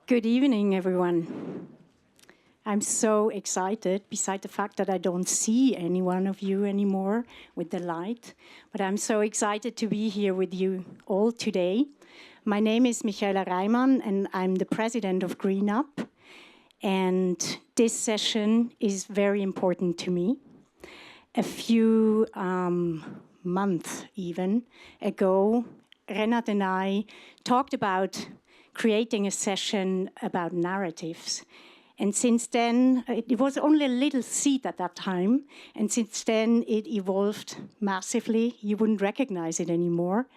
Good evening, everyone. I'm so excited, beside the fact that I don't see any one of you anymore with the light, but I'm so excited to be here with you all today. My name is Michaela Reimann, and I'm the president of GreenUp, and this session is very important to me. A few months even ago, Renat and I talked about creating a session about narratives. And since then, it was only a little seed at that time, and since then it evolved massively. You wouldn't recognize it anymore,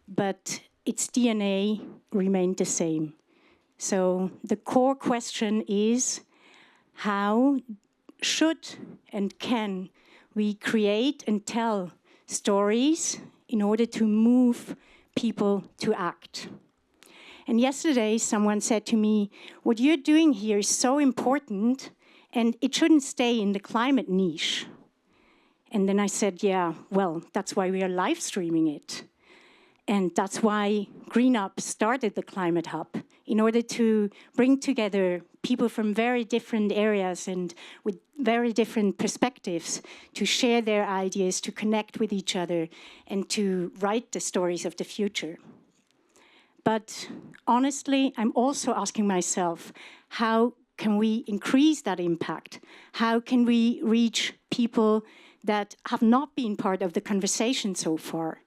but its DNA remained the same. So the core question is, how should and can we create and tell stories in order to move people to act? And yesterday, someone said to me, what you're doing here is so important, and it shouldn't stay in the climate niche. And then I said, yeah, well, that's why we are live streaming it. And that's why GreenUp started the Climate Hub, in order to bring together people from very different areas and with very different perspectives to share their ideas, to connect with each other, and to write the stories of the future. But honestly, I'm also asking myself, how can we increase that impact? How can we reach people that have not been part of the conversation so far?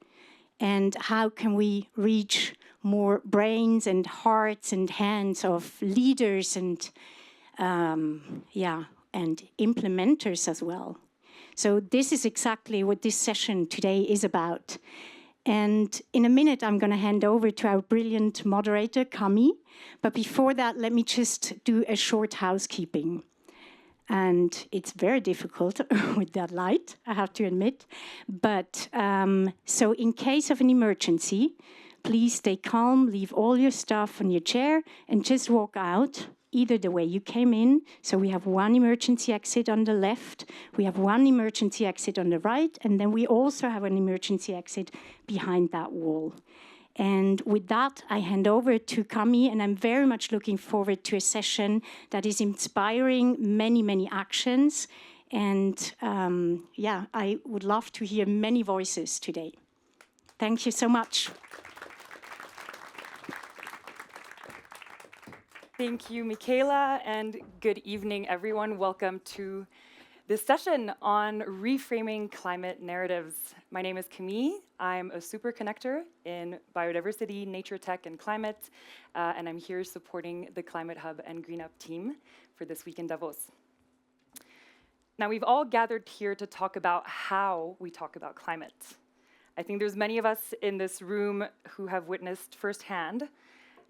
And how can we reach more brains and hearts and hands of leaders and implementers as well? So this is exactly what this session today is about. And in a minute, I'm going to hand over to our brilliant moderator, Camille. But before that, let me just do a short housekeeping. And it's very difficult with that light, I have to admit. But so in case of an emergency, please stay calm, leave all your stuff on your chair, and just walk out either the way you came in. So we have one emergency exit on the left, we have one emergency exit on the right, and then we also have an emergency exit behind that wall. And with that, I hand over to Camille, and I'm very much looking forward to a session that is inspiring many, many actions. And I would love to hear many voices today. Thank you so much. Thank you, Michaela, and good evening, everyone. Welcome to this session on reframing climate narratives. My name is Camille. I'm a super connector in biodiversity, nature tech, and climate, and I'm here supporting the Climate Hub and GreenUp team for this week in Davos. Now, we've all gathered here to talk about how we talk about climate. I think there's many of us in this room who have witnessed firsthand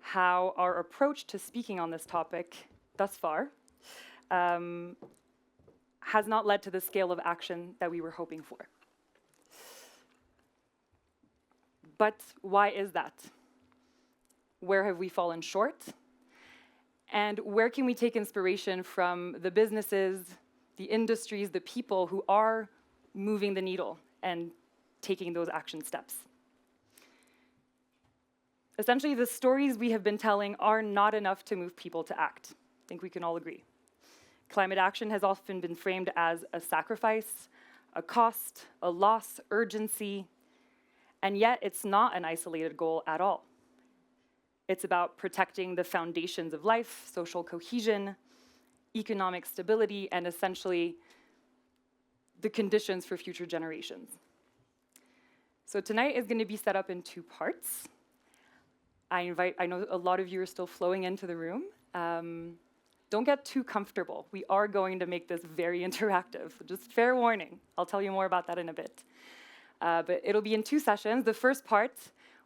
how our approach to speaking on this topic thus far has not led to the scale of action that we were hoping for. But why is that? Where have we fallen short? And where can we take inspiration from the businesses, the industries, the people who are moving the needle and taking those action steps? Essentially, the stories we have been telling are not enough to move people to act. I think we can all agree. Climate action has often been framed as a sacrifice, a cost, a loss, urgency, and yet it's not an isolated goal at all. It's about protecting the foundations of life, social cohesion, economic stability, and essentially the conditions for future generations. So tonight is going to be set up in two parts. I know a lot of you are still flowing into the room. Don't get too comfortable. We are going to make this very interactive. Just fair warning. I'll tell you more about that in a bit. But it'll be in two sessions. The first part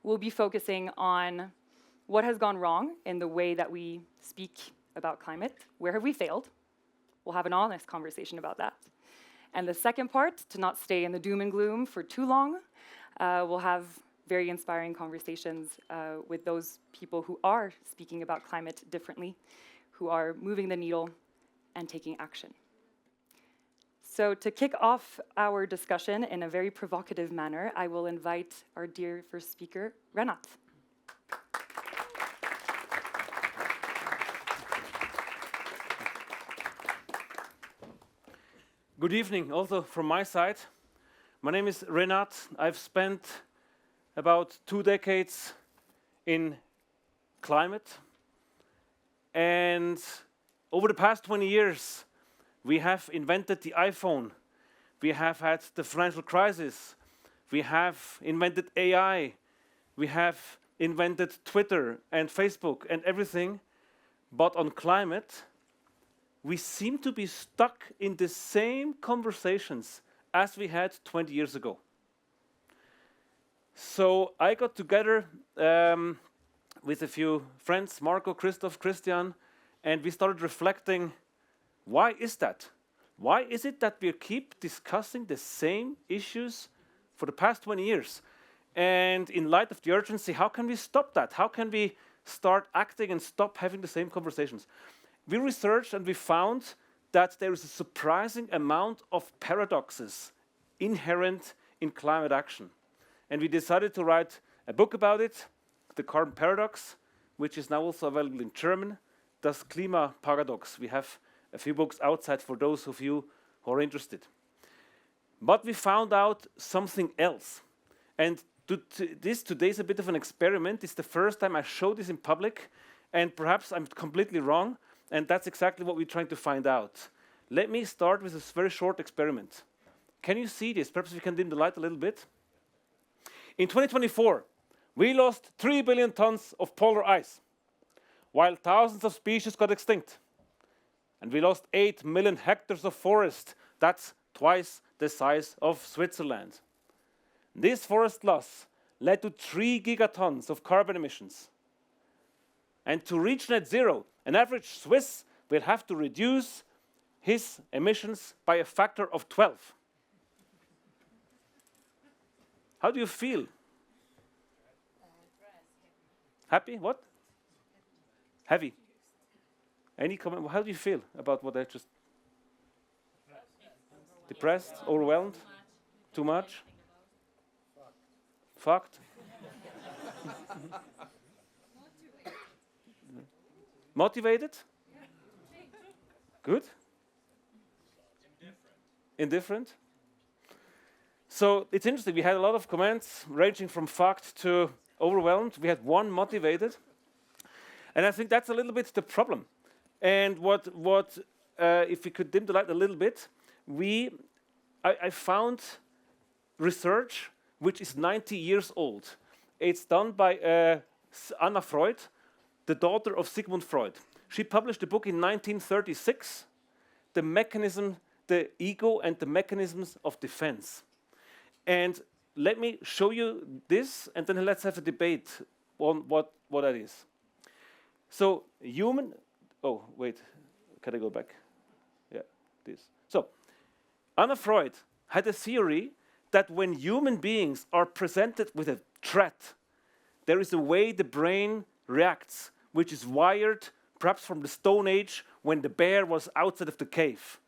will be focusing on what has gone wrong in the way that we speak about climate. Where have we failed? We'll have an honest conversation about that. And the second part, to not stay in the doom and gloom for too long, we'll have very inspiring conversations with those people who are speaking about climate differently, who are moving the needle and taking action. So to kick off our discussion in a very provocative manner, I will invite our dear first speaker, Renat. Good evening, also from my side. My name is Renat. I've spent about 2 decades in climate. And over the past 20 years, we have invented the iPhone. We have had the financial crisis. We have invented AI. We have invented Twitter and Facebook and everything. But on climate, we seem to be stuck in the same conversations as we had 20 years ago. So I got together with a few friends, Marco, Christoph, Christian, and we started reflecting, why is that? Why is it that we keep discussing the same issues for the past 20 years? And in light of the urgency, how can we stop that? How can we start acting and stop having the same conversations? We researched and we found that there is a surprising amount of paradoxes inherent in climate action. And we decided to write a book about it, The Carbon Paradox, which is now also available in German, Das Klimaparadox. We have a few books outside for those of you who are interested. But we found out something else. And today is a bit of an experiment. It's the first time I show this in public, and perhaps I'm completely wrong. And that's exactly what we're trying to find out. Let me start with this very short experiment. Can you see this? Perhaps we can dim the light a little bit. In 2024, we lost 3 billion tons of polar ice, while thousands of species got extinct. And we lost 8 million hectares of forest. That's twice the size of Switzerland. This forest loss led to 3 gigatons of carbon emissions. And to reach net zero, an average Swiss will have to reduce his emissions by a factor of 12. How do you feel? Happy? What? Heavy. Any comment? How do you feel about what I just... Depressed? Overwhelmed? Too much? Fucked? Motivated? Good? Indifferent? So it's interesting, we had a lot of comments ranging from fucked to overwhelmed. We had one motivated. And I think that's a little bit the problem. And if we could dim the light a little bit, I found research which is 90 years old. It's done by Anna Freud, the daughter of Sigmund Freud. She published a book in 1936, The Ego and the Mechanisms of Defense. And let me show you this, and then let's have a debate on what that is. So oh, wait, can I go back? Yeah, this. So, Anna Freud had a theory that when human beings are presented with a threat, there is a way the brain reacts, which is wired perhaps from the Stone Age when the bear was outside of the cave.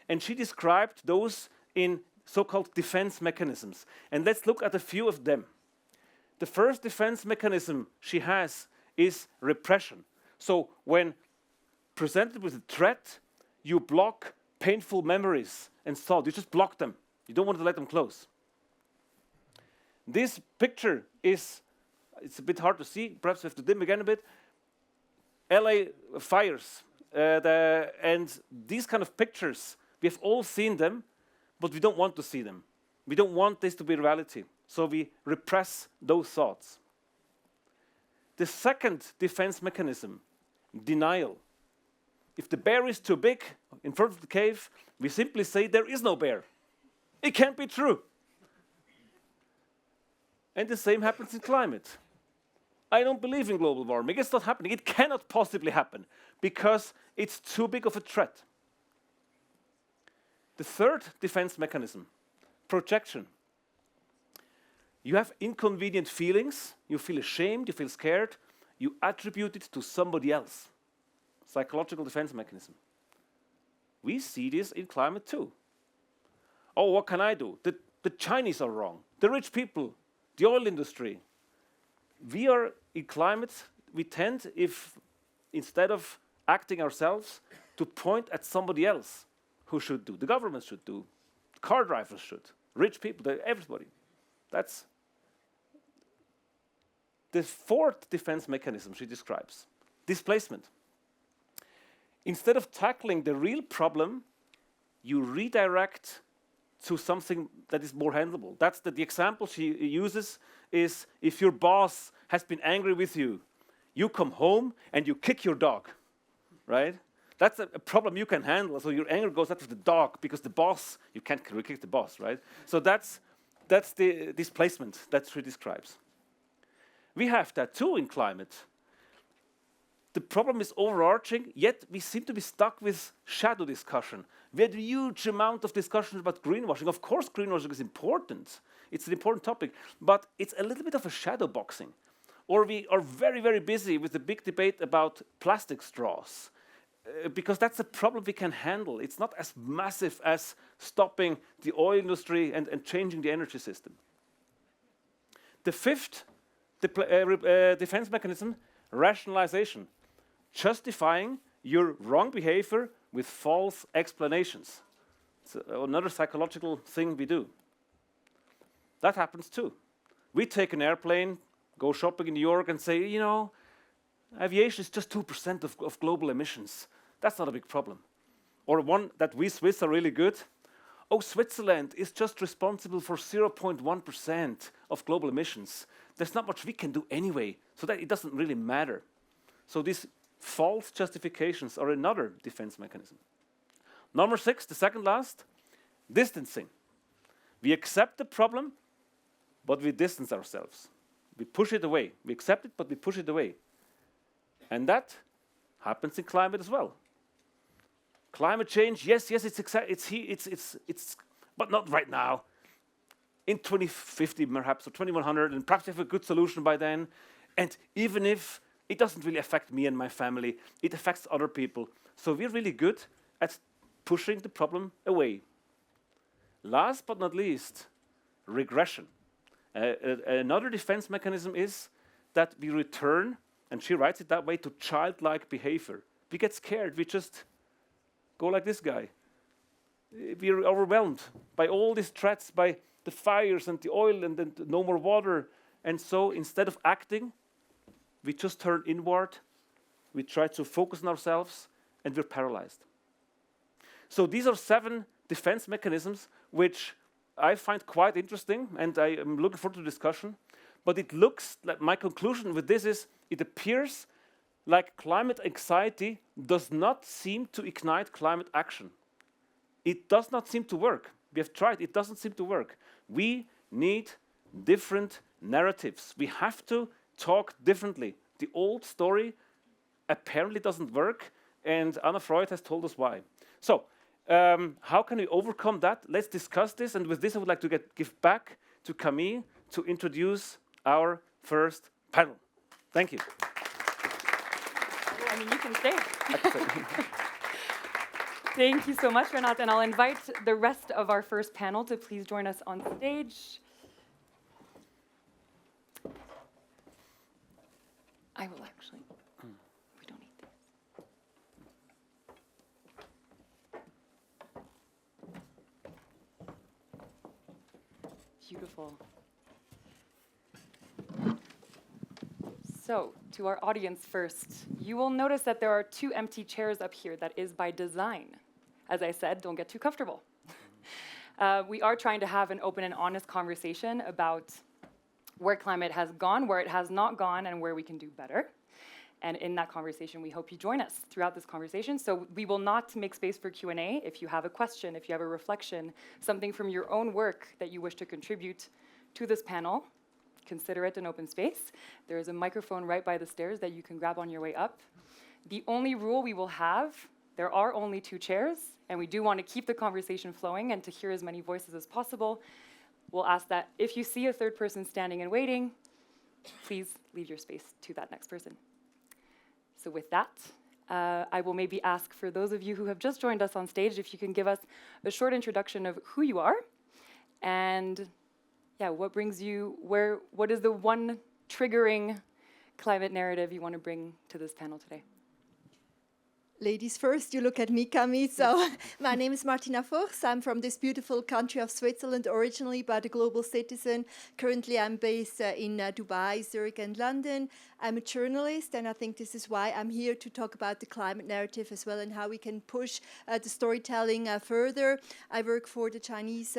And she described those in so-called defense mechanisms. And let's look at a few of them. The first defense mechanism she has is repression. So when presented with a threat, you block painful memories and thoughts. You just block them. You don't want to let them close. This picture it's a bit hard to see. Perhaps we have to dim again a bit. LA fires. And these kind of pictures, we have all seen them, but we don't want to see them. We don't want this to be reality. So we repress those thoughts. The second defense mechanism, denial. If the bear is too big in front of the cave, we simply say there is no bear. It can't be true. And the same happens in climate. I don't believe in global warming. It's not happening. It cannot possibly happen because it's too big of a threat. The third defense mechanism, projection. You have inconvenient feelings. You feel ashamed. You feel scared. You attribute it to somebody else. Psychological defense mechanism. We see this in climate too. Oh, what can I do? The Chinese are wrong. The rich people, the oil industry. We are in climate, we tend, if instead of acting ourselves, to point at somebody else who should do. The government should do. Car drivers should. Rich people, everybody. That's the fourth defense mechanism she describes. Displacement. Instead of tackling the real problem, you redirect to something that is more handleable. That's the example she uses is if your boss has been angry with you, you come home and you kick your dog, right? That's a problem you can handle. So your anger goes after the dog because the boss, you can't kick the boss, right? So that's the displacement that she describes. We have that too in climate. The problem is overarching, yet we seem to be stuck with shadow discussion. We had a huge amount of discussion about greenwashing. Of course, greenwashing is important. It's an important topic, but it's a little bit of a shadow boxing. Or we are very, very busy with the big debate about plastic straws, because that's a problem we can handle. It's not as massive as stopping the oil industry and changing the energy system. The fifth defense mechanism, rationalization. Justifying your wrong behavior with false explanations. It's another psychological thing we do. That happens too. We take an airplane, go shopping in New York and say, you know, aviation is just 2% of global emissions. That's not a big problem. Or one that we Swiss are really good. Oh, Switzerland is just responsible for 0.1% of global emissions. There's not much we can do anyway, so that it doesn't really matter. So these false justifications are another defense mechanism. Number 6, the second last, distancing. We accept the problem, but we distance ourselves. We push it away. We accept it, but we push it away. And that happens in climate as well. Climate change, yes, it's but not right now. In 2050, perhaps, or 2100, and perhaps we have a good solution by then. And even if it doesn't really affect me and my family, it affects other people. So we're really good at pushing the problem away. Last but not least, regression. Another defense mechanism is that we return, and she writes it that way, to childlike behavior. We get scared, we just go like this guy. We're overwhelmed by all these threats, by the fires and the oil and then no more water. And so instead of acting, we just turn inward, we try to focus on ourselves, and we're paralyzed. So these are 7 defense mechanisms which I find quite interesting, and I am looking forward to the discussion. But it looks like my conclusion with this is, it appears like climate anxiety does not seem to ignite climate action. It does not seem to work. We have tried, it doesn't seem to work. We need different narratives. We have to talk differently. The old story apparently doesn't work, and Anna Freud has told us why. So, how can we overcome that? Let's discuss this, and with this I would like to give back to Camille to introduce our first panel. Thank you. I mean, you can stay. Thank you so much, Renat, and I'll invite the rest of our first panel to please join us on stage. I will actually. We don't need this. Beautiful. So, to our audience first, you will notice that there are 2 empty chairs up here. That is by design. As I said, don't get too comfortable. We are trying to have an open and honest conversation about where climate has gone, where it has not gone, and where we can do better. And in that conversation, we hope you join us throughout this conversation. So we will not make space for Q&A. If you have a question, if you have a reflection, something from your own work that you wish to contribute to this panel, consider it an open space. There is a microphone right by the stairs that you can grab on your way up. The only rule we will have, there are only 2 chairs, and we do want to keep the conversation flowing and to hear as many voices as possible. We'll ask that if you see a third person standing and waiting, please leave your space to that next person. So with that, I will maybe ask for those of you who have just joined us on stage, if you can give us a short introduction of who you are and what brings you, what is the one triggering climate narrative you want to bring to this panel today? Ladies first, you look at me, Camille. So my name is Martina Fuchs. I'm from this beautiful country of Switzerland originally, but a global citizen. Currently, I'm based in Dubai, Zurich, and London. I'm a journalist, and I think this is why I'm here to talk about the climate narrative as well and how we can push the storytelling further. I work for the Chinese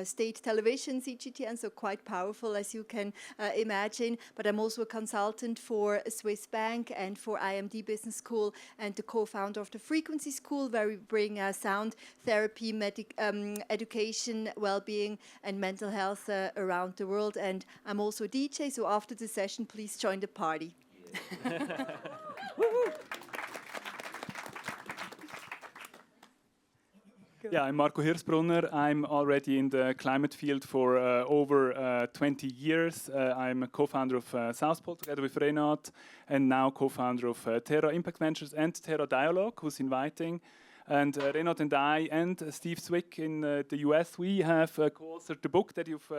state television, CHD2026, so quite powerful, as you can imagine. But I'm also a consultant for a Swiss bank and for IMD Business School, and the co-founder of the Frequency School, where we bring sound therapy, education, well-being, and mental health around the world. And I'm also a DJ, so after the session, please join the party. Yeah, I'm Marco Hirsbrunner. I'm already in the climate field for over 20 years. I'm a co-founder of South Pole together with Renat, and now co-founder of Terra Impact Ventures and Terra Dialogue, who's inviting. And Renat and I and Steve Zwick in the US, we have co-authored the book that you've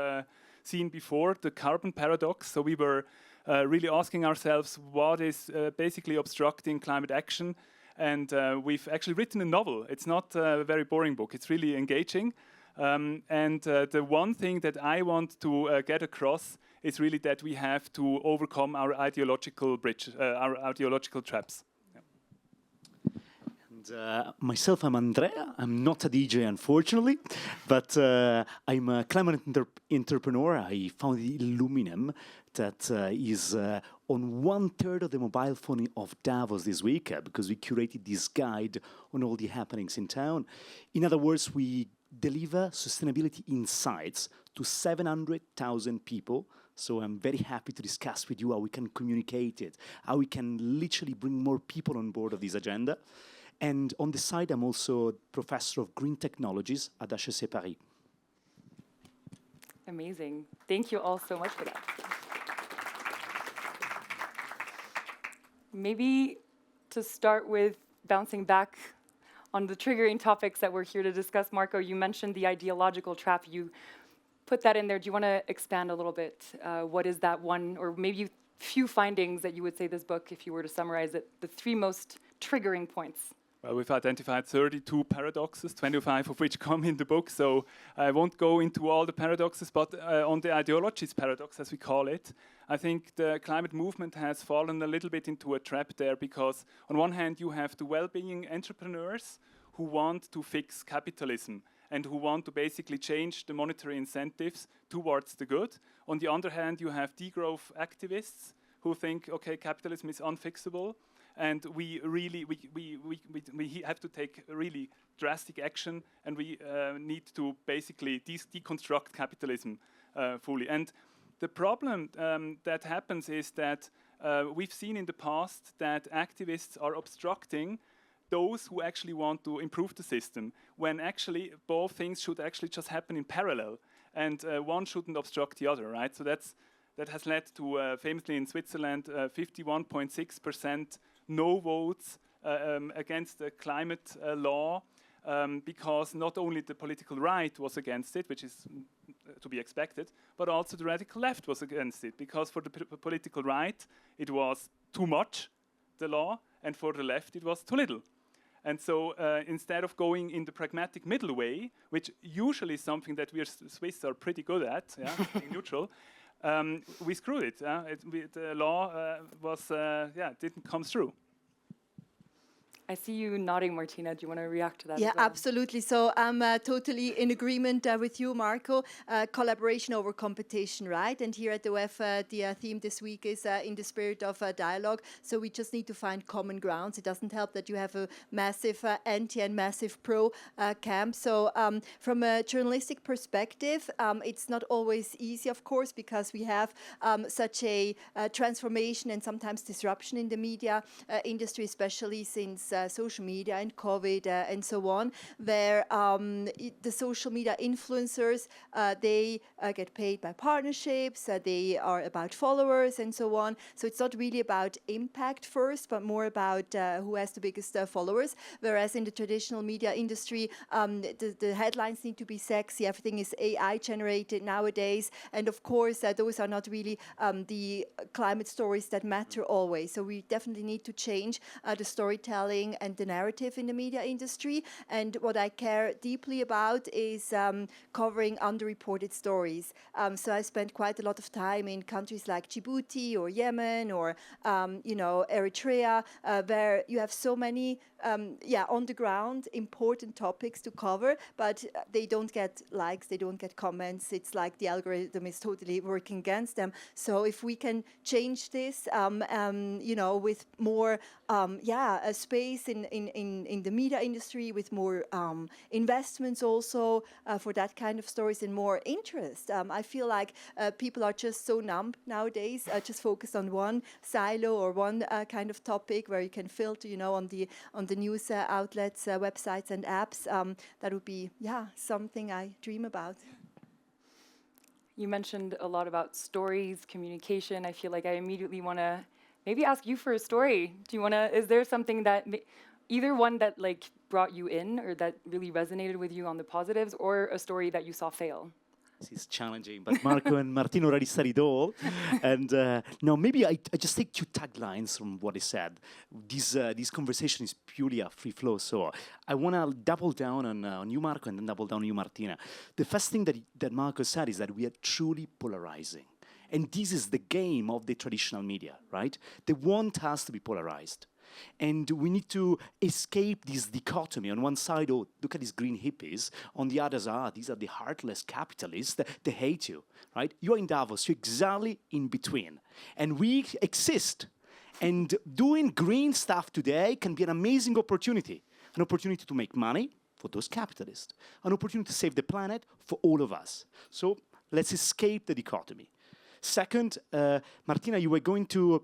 seen before, The Carbon Paradox. So we were really asking ourselves what is basically obstructing climate action. And we've actually written a novel. It's not a very boring book. It's really engaging. The one thing that I want to get across is really that we have to overcome our ideological our ideological traps. And myself, I'm Andrea. I'm not a DJ, unfortunately, but I'm a climate entrepreneur. I founded Illuminem, that is on 1/3 of the mobile phone of Davos this week, because we curated this guide on all the happenings in town. In other words, we deliver sustainability insights to 700,000 people. So I'm very happy to discuss with you how we can communicate it, how we can literally bring more people on board of this agenda. And on the side, I'm also professor of green technologies at HEC Paris. Amazing. Thank you all so much for that. Maybe to start with bouncing back on the triggering topics that we're here to discuss, Marco, you mentioned the ideological trap. You put that in there. Do you want to expand a little bit? What is that one, or maybe few findings that you would say this book, if you were to summarize it, the 3 most triggering points? Well, we've identified 32 paradoxes, 25 of which come in the book, so I won't go into all the paradoxes, but on the ideologies paradox, as we call it, I think the climate movement has fallen a little bit into a trap there, because on one hand you have the well-being entrepreneurs who want to fix capitalism and who want to basically change the monetary incentives towards the good. On the other hand, you have degrowth activists who think, okay, capitalism is unfixable, and we really have to take really drastic action, and we need to basically deconstruct capitalism fully. And the problem that happens is that we've seen in the past that activists are obstructing those who actually want to improve the system, when actually both things should actually just happen in parallel, and one shouldn't obstruct the other, right? So that has led to, famously in Switzerland, 51.6% no votes against the climate law, because not only the political right was against it, which is to be expected, but also the radical left was against it, because for the political right it was too much, the law, and for the left it was too little. And so instead of going in the pragmatic middle way, which usually is something that we Swiss are pretty good at, being neutral, we screwed it. The law didn't come through. I see you nodding, Martina. Do you want to react to that? Yeah, as well? absolutely. So I'm totally in agreement with you, Marco. Collaboration over competition, right? And here at the WEF, the theme this week is in the spirit of dialogue. So we just need to find common grounds. It doesn't help that you have a massive anti and massive pro camp. So from a journalistic perspective, it's not always easy, of course, because we have such a transformation and sometimes disruption in the media industry, especially since social media and COVID and so on, where the social media influencers, they get paid by partnerships, they are about followers and so on. So it's not really about impact first, but more about who has the biggest followers. Whereas in the traditional media industry, the headlines need to be sexy. Everything is AI generated nowadays. And of course, those are not really the climate stories that matter always. So we definitely need to change the storytelling storytelling and the narrative in the media industry. And what I care deeply about is covering underreported stories. So I spent quite a lot of time in countries like Djibouti or Yemen or Eritrea, where you have so many on the ground important topics to cover, but they don't get likes, they don't get comments. It's like the algorithm is totally working against them. So if we can change this, with more a space in the media industry, with more investments also for that kind of stories and more interest. I feel like people are just so numb nowadays, just focused on one silo or one kind of topic where you can filter, on the news outlets, websites and apps. That would be, something I dream about. You mentioned a lot about stories, communication. I feel like I immediately want to maybe ask you for a story. Is there something that, either one that like brought you in or that really resonated with you on the positives, or a story that you saw fail? This is challenging, but Marco and Martina already said it all. And no, maybe I just take two taglines from what he said. This conversation is purely a free flow, so I want to double down on you, Marco, and then double down on you, Martina. The first thing that Marco said is that we are truly polarizing. And this is the game of the traditional media, right? They want us to be polarized. And we need to escape this dichotomy. On one side, oh, look at these green hippies. On the others, these are the heartless capitalists. They hate you, right? You're in Davos. You're exactly in between. And we exist. And doing green stuff today can be an amazing opportunity. An opportunity to make money for those capitalists. An opportunity to save the planet for all of us. So let's escape the dichotomy. Second, Martina, you were going to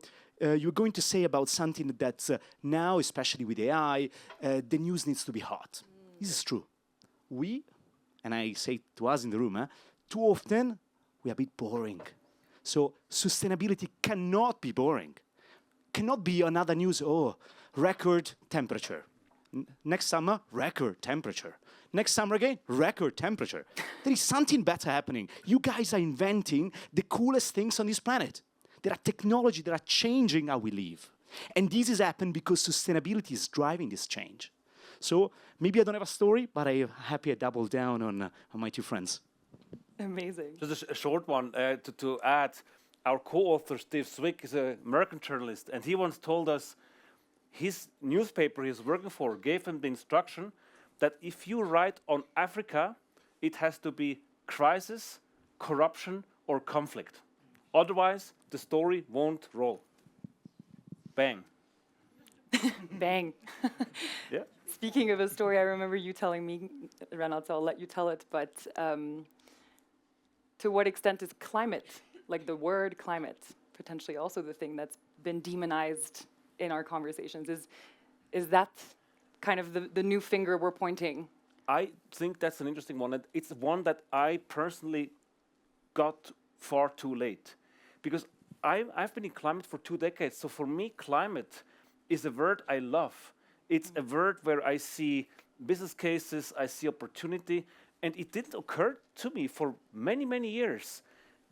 say about something that now, especially with AI, the news needs to be hot. This is true. We, and I say to us in the room, too often we are a bit boring. So sustainability cannot be boring. Cannot be another news, record temperature. Next summer, record temperature. Next summer again, record temperature. There is something better happening. You guys are inventing the coolest things on this planet. There are technology that are changing how we live. And this has happened because sustainability is driving this change. So maybe I don't have a story, but I'm happy I double down on my two friends. Amazing. Just a short one to add. Our co-author, Steve Zwick, is an American journalist, and he once told us his newspaper he's working for gave him the instruction that if you write on Africa, it has to be crisis, corruption, or conflict. Otherwise, the story won't roll. Bang. Bang. Yeah. Speaking of a story, I remember you telling me, Renat, so I'll let you tell it, but to what extent is climate, like the word climate, potentially also the thing that's been demonized in our conversations? Is that kind of the new finger we're pointing? I think that's an interesting one. It's one that I personally got far too late. Because I've been in climate for 2 decades, so for me, climate is a word I love. It's a word where I see business cases, I see opportunity, and it didn't occur to me for many, many years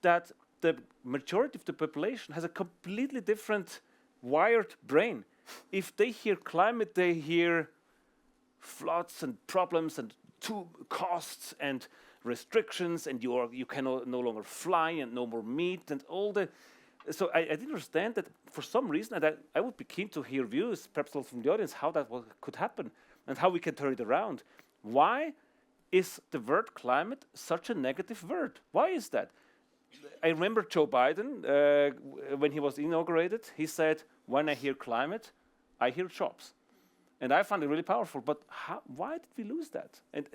that the majority of the population has a completely different wired brain. If they hear climate, they hear floods and problems and costs and restrictions, and you can no longer fly and no more meat and all the. So I didn't understand that for some reason, and I would be keen to hear views, perhaps also from the audience, how that could happen and how we can turn it around. Why is the word climate such a negative word? Why is that? I remember Joe Biden, when he was inaugurated, he said, when I hear climate, I hear jobs. And I found it really powerful, but why did we lose that? And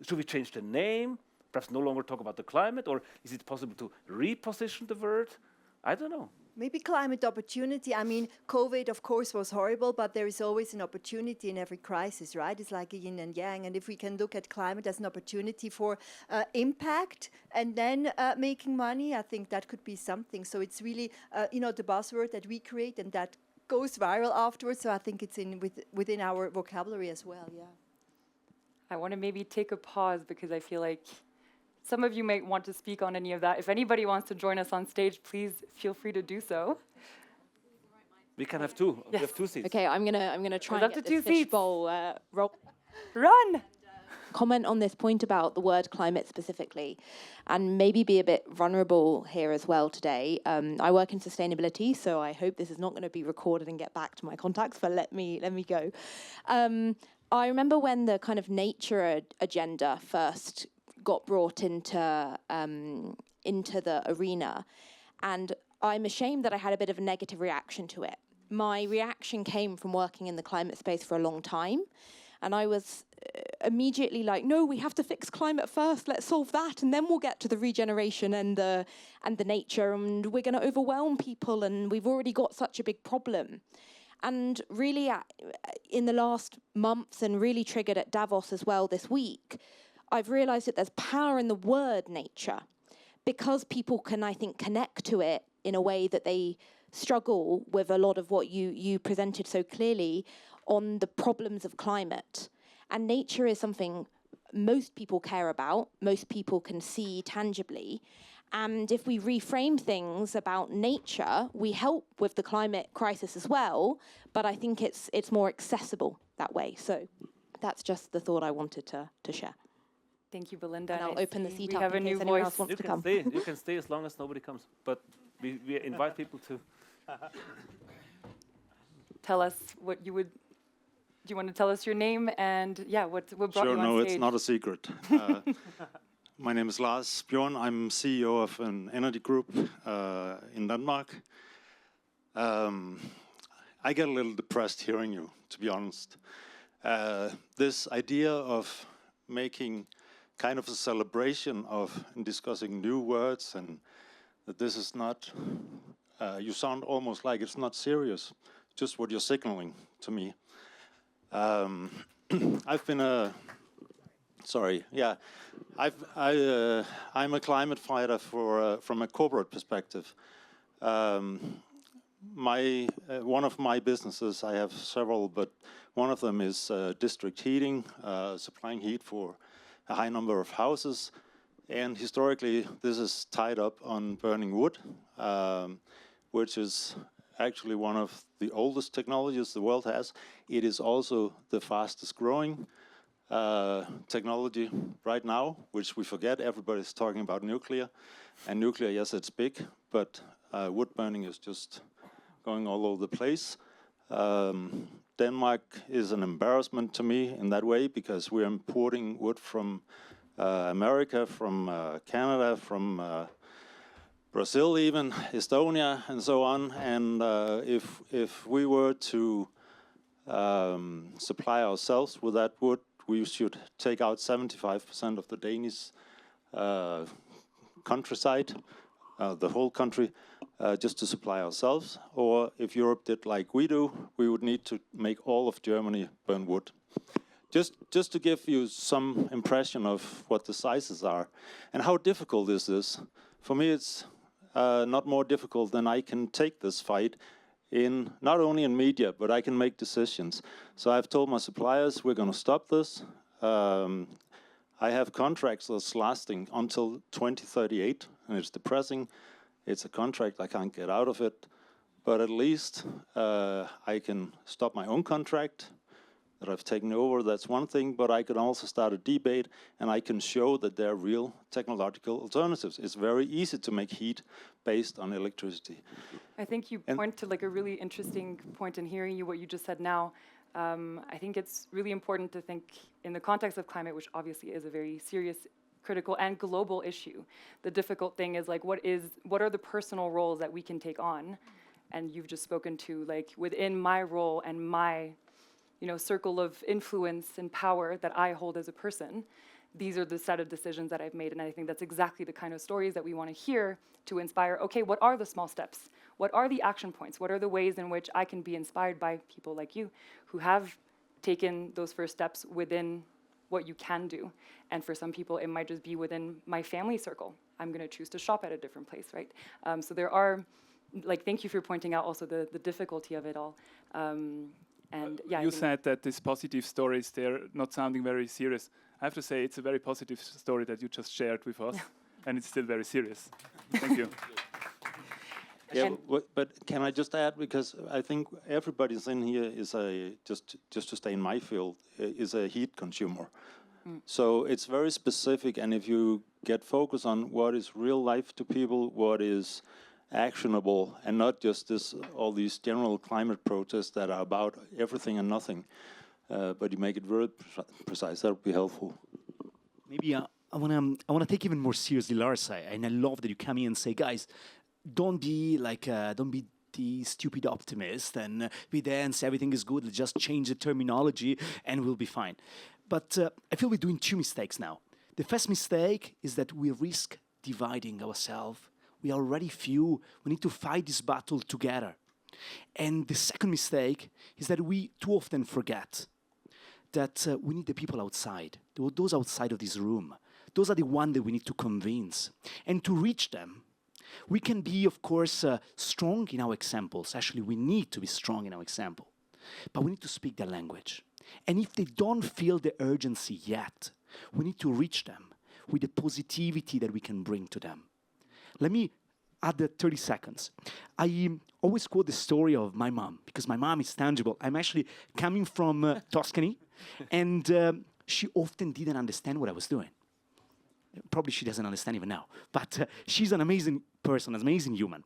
should we change the name? Perhaps no longer talk about the climate, or is it possible to reposition the word? I don't know. Maybe climate opportunity. I mean, COVID, of course, was horrible, but there is always an opportunity in every crisis, right? It's like a yin and yang. And if we can look at climate as an opportunity for impact and then making money, I think that could be something. So it's really, the buzzword that we create and that goes viral afterwards. So I think it's within our vocabulary as well, yeah. I want to maybe take a pause because I feel like some of you might want to speak on any of that. If anybody wants to join us on stage, please feel free to do so. We can have two. We have two seats. Okay, I'm gonna try We'd and love get to this do seats. fishbowl roll. Run! Comment on this point about the word climate specifically, and maybe be a bit vulnerable here as well today. I work in sustainability, so I hope this is not going to be recorded and get back to my contacts, but let me go. I remember when the kind of nature agenda first got brought into the arena, and I'm ashamed that I had a bit of a negative reaction to it. My reaction came from working in the climate space for a long time, and I was immediately like, no, we have to fix climate first, let's solve that, and then we'll get to the regeneration and the nature, and we're going to overwhelm people, and we've already got such a big problem. And really, in the last months, and really triggered at Davos as well this week, I've realised that there's power in the word nature, because people can, I think, connect to it in a way that they struggle with a lot of what you presented so clearly on the problems of climate. And nature is something most people care about, most people can see tangibly. And if we reframe things about nature, we help with the climate crisis as well, but I think it's more accessible that way. So that's just the thought I wanted to share. Thank you, Belinda. And I'll open the seat we up have in a new case anyone voice. else wants You to can come. stay. You can stay as long as nobody comes. But we invite people to. Tell us what you would. Do you want to tell us your name and what brought Sure, you on no, stage? it's not a secret. My name is Lars Bjorn. I'm CEO of an energy group in Denmark. I get a little depressed hearing you, to be honest. This idea of making kind of a celebration of discussing new words, and that this is not, you sound almost like it's not serious, just what you're signaling to me. I've been I'm a climate fighter from a corporate perspective. One of my businesses, I have several, but one of them is district heating, supplying heat for a high number of houses. And historically, this is tied up on burning wood, which is actually one of the oldest technologies the world has. It is also the fastest growing technology right now, which we forget. Everybody's talking about nuclear. And nuclear, yes, it's big, but wood burning is just going all over the place. Denmark is an embarrassment to me in that way, because we're importing wood from America, from Canada, from Brazil even, Estonia, and so on. And if we were to supply ourselves with that wood, we should take out 75% of the Danish countryside, the whole country, just to supply ourselves. Or if Europe did like we do, we would need to make all of Germany burn wood. Just to give you some impression of what the sizes are and how difficult this is. For me, it's not more difficult than I can take this fight in not only in media, but I can make decisions. So I've told my suppliers we're going to stop this. I have contracts that's lasting until 2038, and it's depressing. It's a contract, I can't get out of it, but at least I can stop my own contract that I've taken over. That's one thing, but I can also start a debate, and I can show that there are real technological alternatives. It's very easy to make heat based on electricity. I think you point to like a really interesting point in hearing you, what you just said now. I think it's really important to think in the context of climate, which obviously is a very serious, critical, and global issue. The difficult thing is like, what are the personal roles that we can take on? And you've just spoken to like within my role and my circle of influence and power that I hold as a person. These are the set of decisions that I've made, and I think that's exactly the kind of stories that we want to hear to inspire, okay, what are the small steps? What are the action points? What are the ways in which I can be inspired by people like you who have taken those first steps within what you can do? And for some people, it might just be within my family circle. I'm going to choose to shop at a different place, right? So there are, thank you for pointing out also the difficulty of it all. And yeah, you said that these positive stories, they're not sounding very serious. I have to say, it's a very positive story that you just shared with us, and it's still very serious. Thank you. Yeah, And- but can I just add, because I think everybody's in here is just to stay in my field, is a heat consumer. So it's very specific, and if you get focused on what is real life to people, what is actionable, and not just all these general climate protests that are about everything and nothing, but you make it very precise, that would be helpful. Maybe I wanna take even more seriously Lars, and I love that you come in and say, guys, don't be the stupid optimist and be there and say everything is good. Let's just change the terminology and we'll be fine. But I feel we're doing two mistakes now. The first mistake is that we risk dividing ourselves. We are already few. We need to fight this battle together. And the second mistake is that we too often forget that we need the people outside, those outside of this room. Those are the ones that we need to convince. And to reach them, we can be, of course, strong in our examples. Actually, we need to be strong in our example. But we need to speak their language. And if they don't feel the urgency yet, we need to reach them with the positivity that we can bring to them. Let me add 30 seconds. I always quote the story of my mom, because my mom is tangible. I'm actually coming from Tuscany, and she often didn't understand what I was doing. Probably she doesn't understand even now, but she's an amazing person, an amazing human.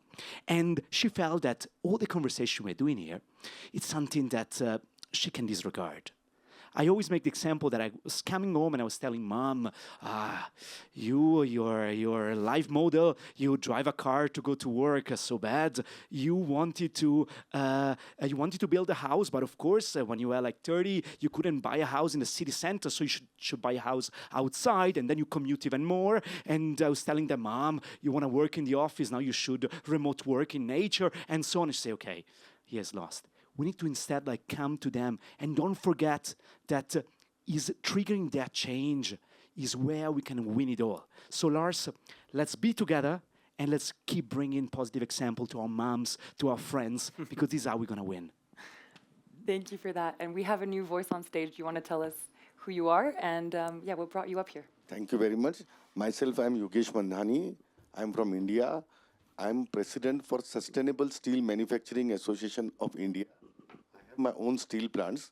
And she felt that all the conversation we're doing here, it's something that she can disregard. I always make the example that I was coming home and I was telling Mom, your life model, you drive a car to go to work so bad. You wanted to build a house, but of course, when you were like 30, you couldn't buy a house in the city center, so you should buy a house outside, and then you commute even more. And I was telling them, Mom, you want to work in the office, now you should remote work in nature, and so on. And she say, okay, he has lost. We need to instead come to them, and don't forget that is triggering that change is where we can win it all. So Lars, let's be together and let's keep bringing positive example to our moms, to our friends, because this is how we're going to win. Thank you for that. And we have a new voice on stage. Do you want to tell us who you are? And what brought you up here? Thank you very much. Myself, I'm Yogesh Mandhani. I'm from India. I'm president for Sustainable Steel Manufacturing Association of India. I have my own steel plants.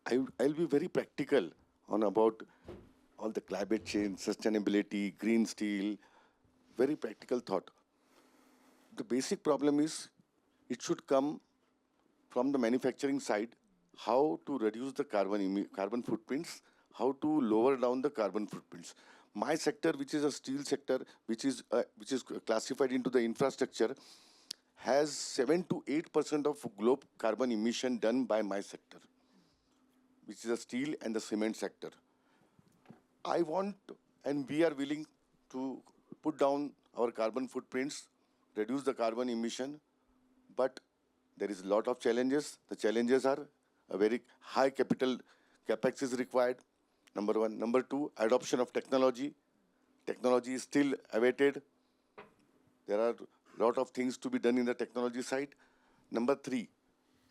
I'll be very practical on about all the climate change, sustainability, green steel, very practical thought. The basic problem is it should come from the manufacturing side, how to reduce the carbon footprints, how to lower down the carbon footprints. My sector, which is a steel sector, which is classified into the infrastructure, has 7 to 8% of globe carbon emission done by my sector, which is the steel and the cement sector. I want, and we are willing to put down our carbon footprints, reduce the carbon emission, but there is a lot of challenges. The challenges are a very high capex is required, number one. Number two, adoption of technology. Technology is still awaited. There are a lot of things to be done in the technology side. Number three,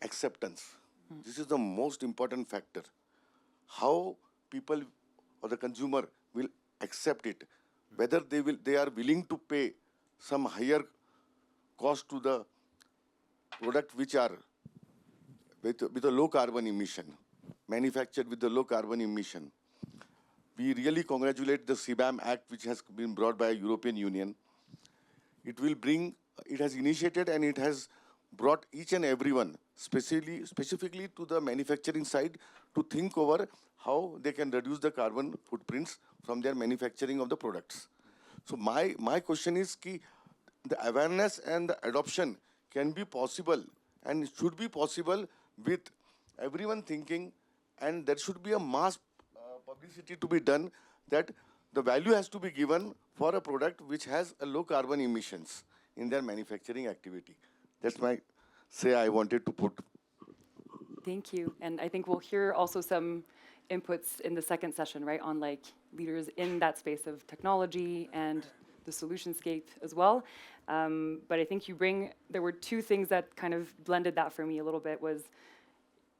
acceptance. This is the most important factor. How people or the consumer will accept it, whether they are willing to pay some higher cost to the product which are with a low carbon emission, manufactured with the low carbon emission. We really congratulate the CBAM Act, which has been brought by European Union. It has initiated and it has brought each and everyone, specifically to the manufacturing side, to think over how they can reduce the carbon footprints from their manufacturing of the products. So my question is, the awareness and the adoption can be possible and should be possible with everyone thinking, and there should be a mass publicity to be done that the value has to be given for a product which has a low carbon emissions in their manufacturing activity. That's my say I wanted to put. Thank you. And I think we'll hear also some inputs in the second session, right, on leaders in that space of technology and the solutionscape as well. But I think there were two things that kind of blended that for me a little bit. Was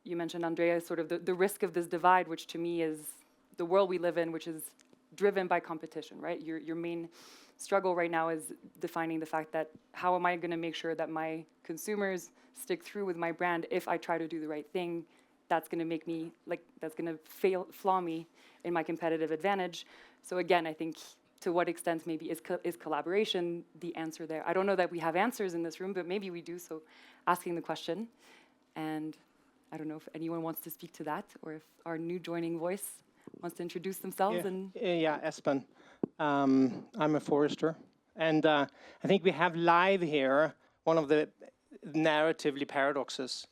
you mentioned, Andrea, sort of the risk of this divide, which to me is the world we live in, which is driven by competition, right? Your main struggle right now is defining the fact that how am I going to make sure that my consumers stick through with my brand if I try to do the right thing? That's going to make me, that's going to flaw me in my competitive advantage. So again, I think to what extent maybe is collaboration the answer there? I don't know that we have answers in this room, but maybe we do, so asking the question. And I don't know if anyone wants to speak to that, or if our new joining voice wants to introduce themselves. Yeah, Espen. I'm a forester. And I think we have live here one of the narratively paradoxes.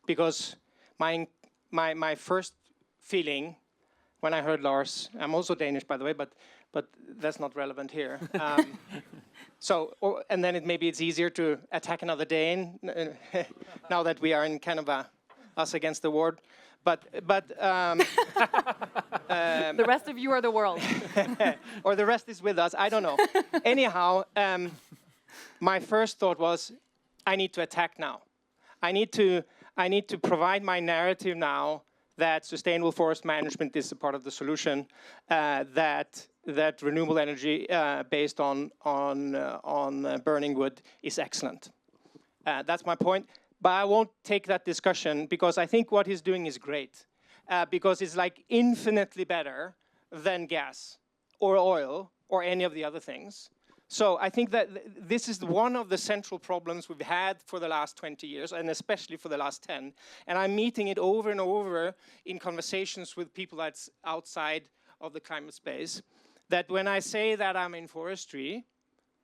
Because my first feeling when I heard Lars, I'm also Danish, by the way, but that's not relevant here. And then maybe it's easier to attack another Dane now that we are in kind of a us against the world. But the rest of you are the world, or the rest is with us. I don't know. Anyhow, my first thought was, I need to attack now. I need to provide my narrative now that sustainable forest management is a part of the solution, that renewable energy based on burning wood is excellent. That's my point. But I won't take that discussion because I think what he's doing is great, because it's like infinitely better than gas or oil or any of the other things. So I think that this is one of the central problems we've had for the last 20 years, and especially for the last 10. And I'm meeting it over and over in conversations with people that's outside of the climate space, that when I say that I'm in forestry,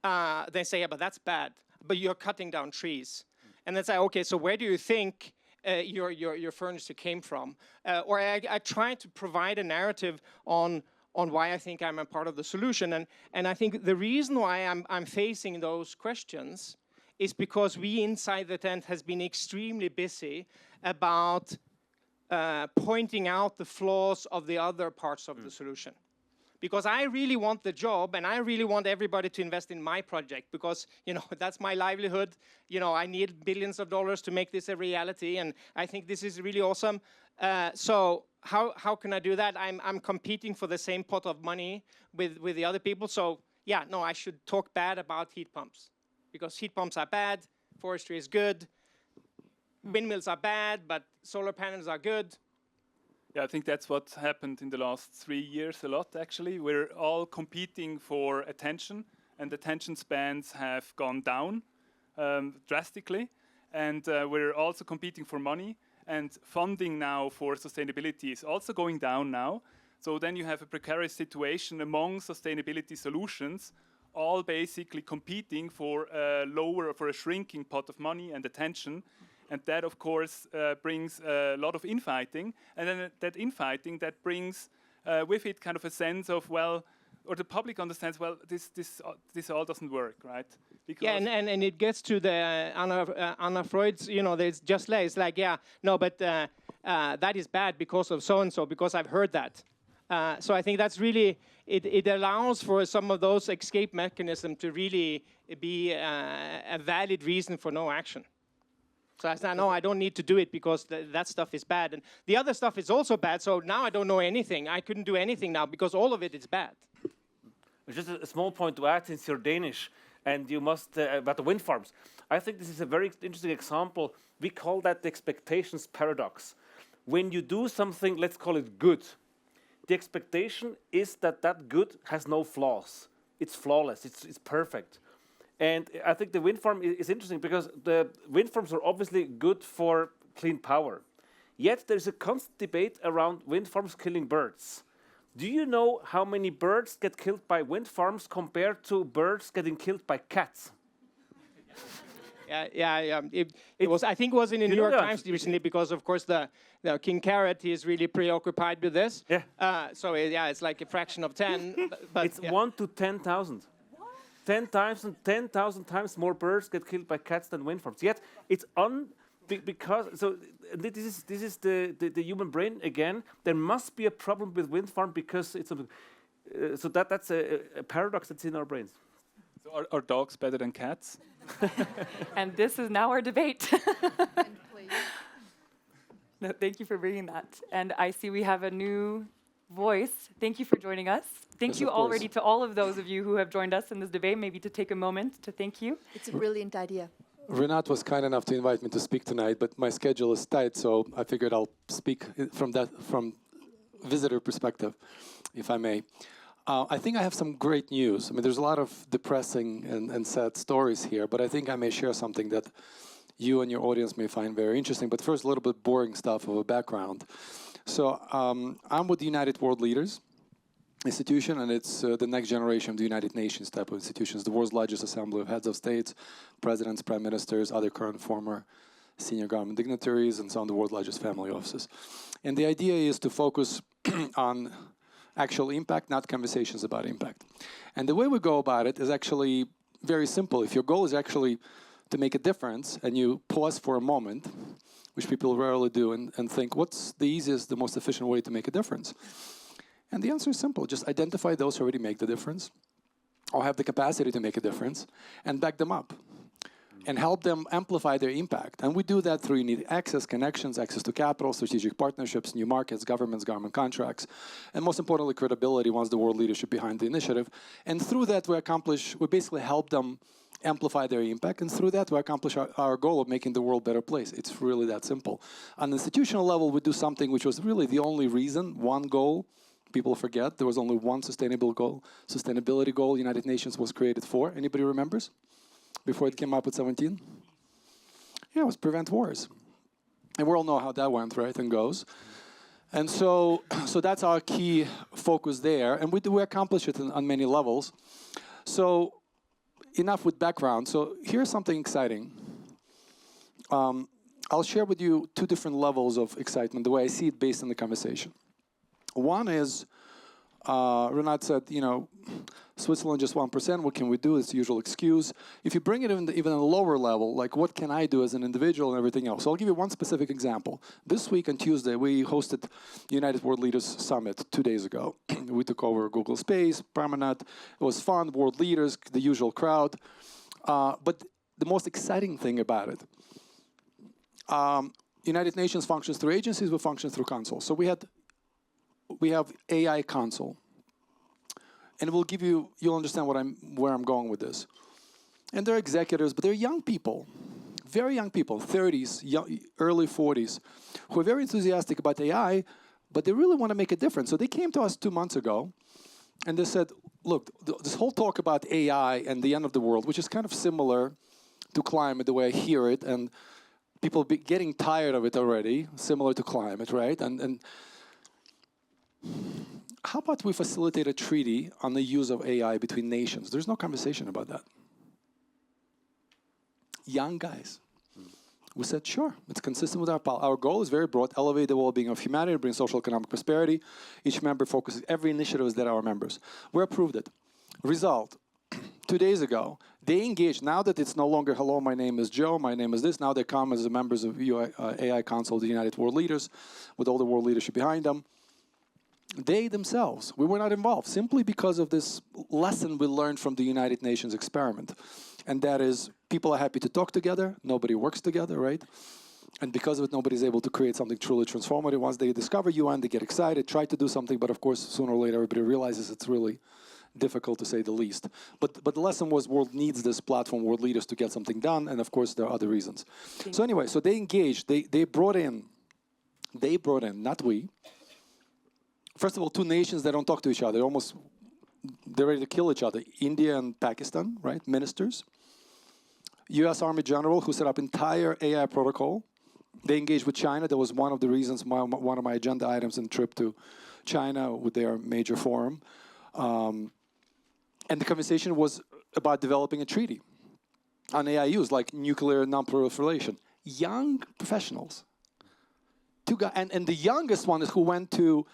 they say, yeah, but that's bad, but you're cutting down trees. And then say, okay, so where do you think your furniture came from? Or I try to provide a narrative on why I think I'm a part of the solution. And I think the reason why I'm facing those questions is because we inside the tent has been extremely busy about pointing out the flaws of the other parts of the solution. Because I really want the job, and I really want everybody to invest in my project, because that's my livelihood. I need billions of dollars to make this a reality, and I think this is really awesome. So how can I do that? I'm competing for the same pot of money with the other people. So yeah, no, I should talk bad about heat pumps, because heat pumps are bad, forestry is good, windmills are bad, but solar panels are good. Yeah, I think that's what happened in the last 3 years a lot, actually. We're all competing for attention, and attention spans have gone down drastically. And we're also competing for money, and funding now for sustainability is also going down now. So then you have a precarious situation among sustainability solutions, all basically competing for a shrinking pot of money and attention. And that, of course, brings a lot of infighting. And then that infighting, that brings with it kind of a sense of, well, or the public understands, well, this all doesn't work, right? Because yeah, and it gets to the Anna Freud's, there's just like, it's like, yeah, no, but that is bad because of so-and-so, because I've heard that. So I think that's really, it allows for some of those escape mechanisms to really be a valid reason for no action. So I said, no, I don't need to do it because that stuff is bad. And the other stuff is also bad, so now I don't know anything. I couldn't do anything now because all of it is bad. Just a small point to add, since you're Danish, and you must, about the wind farms. I think this is a very interesting example. We call that the expectations paradox. When you do something, let's call it good, the expectation is that that good has no flaws. It's flawless, it's perfect. And I think the wind farm is interesting because the wind farms are obviously good for clean power. Yet there's a constant debate around wind farms killing birds. Do you know how many birds get killed by wind farms compared to birds getting killed by cats? Yeah. It was. I think it was in the New York Times recently because, of course, the King Carrot is really preoccupied with this. Yeah. So it's like a fraction of 10. But it's 1 to 10,000. 10,000 times more birds get killed by cats than wind farms. Yet it's because so this is the human brain again. There must be a problem with wind farm because it's so that's a paradox that's in our brains. So are dogs better than cats? And this is now our debate. No, thank you for bringing that. And I see we have a new voice, thank you for joining us. Thank Yes, you of course. already to all of those of you who have joined us in this debate, maybe to take a moment to thank you. It's a brilliant idea. Renat was kind enough to invite me to speak tonight, but my schedule is tight, so I figured I'll speak from visitor perspective, if I may. I think I have some great news. I mean, there's a lot of depressing and sad stories here, but I think I may share something that you and your audience may find very interesting. But first, a little bit boring stuff of a background. So I'm with the United World Leaders institution, and it's the next generation of the United Nations type of institutions, the world's largest assembly of heads of states, presidents, prime ministers, other current, former senior government dignitaries, and some of the world's largest family offices. And the idea is to focus on actual impact, not conversations about impact. And the way we go about it is actually very simple. If your goal is actually to make a difference, and you pause for a moment, which people rarely do, and think, what's the easiest, the most efficient way to make a difference? And the answer is simple. Just identify those who already make the difference, or have the capacity to make a difference, and back them up, and help them amplify their impact. And we do that through unique access, connections, access to capital, strategic partnerships, new markets, governments, government contracts, and most importantly, credibility once the world leadership behind the initiative. And through that, we basically help them amplify their impact, and through that we accomplish our goal of making the world a better place. It's really that simple. On the institutional level, we do something which was really the only reason, one goal. People forget there was only one sustainability goal United Nations was created for. Anybody remembers? Before it came up with 17? Yeah, it was prevent wars. And we all know how that went, right, and goes. And so that's our key focus there, and we accomplish it on many levels. So enough with background. So here's something exciting. I'll share with you two different levels of excitement, the way I see it based on the conversation. One is, Renat said, Switzerland just 1%, what can we do? It's the usual excuse. If you bring it even on a lower level, like what can I do as an individual and everything else? So I'll give you one specific example. This week on Tuesday, we hosted United World Leaders Summit 2 days ago. We took over Google Space, Permanent. It was fun, world leaders, the usual crowd. But the most exciting thing about it, United Nations functions through agencies, we function through councils. So we have AI Council, and you'll understand where I'm going with this. And they're executives, but they're young people, very young people, 30s, early 40s, who are very enthusiastic about AI, but they really want to make a difference. So they came to us 2 months ago, and they said, look, this whole talk about AI and the end of the world, which is kind of similar to climate, the way I hear it, and people getting tired of it already, similar to climate, right? And how about we facilitate a treaty on the use of AI between nations? There's no conversation about that. Young guys. We said, sure, it's consistent with our goal is very broad, elevate the well-being of humanity, bring social economic prosperity. Each member focuses, every initiative is that our members. We approved it. Result, 2 days ago, they engaged, now that it's no longer, hello, my name is Joe, my name is this, now they come as the members of AI Council, the United World Leaders, with all the world leadership behind them. They themselves, we were not involved, simply because of this lesson we learned from the United Nations experiment. And that is, people are happy to talk together, nobody works together, right? And because of it, nobody's able to create something truly transformative. Once they discover UN, they get excited, try to do something, but of course, sooner or later, everybody realizes it's really difficult to say the least. But the lesson was, world needs this platform, world leaders, to get something done, and of course, there are other reasons. So anyway, so they engaged, they brought in, not we, first of all, two nations that don't talk to each other. They're ready to kill each other. India and Pakistan, right? Ministers. U.S. Army General, who set up entire AI protocol. They engaged with China. That was one of the reasons, one of my agenda items in the trip to China with their major forum. And the conversation was about developing a treaty on AI use, like nuclear non-proliferation. Young professionals. And the youngest one is who went to,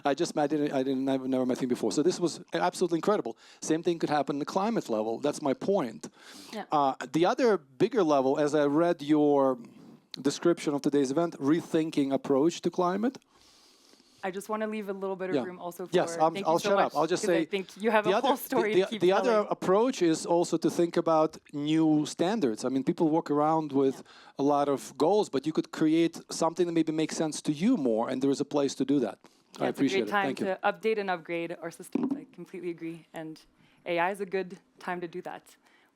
I never met him before. So this was absolutely incredible. Same thing could happen in the climate level. That's my point. Yeah. The other bigger level, as I read your description of today's event, rethinking approach to climate. I just want to leave a little bit of room also for... Yes, I'll shut up. I'll just say... I think you have a whole story to keep The telling. other approach is also to think about new standards. I mean, people walk around with a lot of goals, but you could create something that maybe makes sense to you more, and there is a place to do that. Yeah, I it's a appreciate great it. time Thank you. to update and upgrade our systems. I completely agree. And AI is a good time to do that.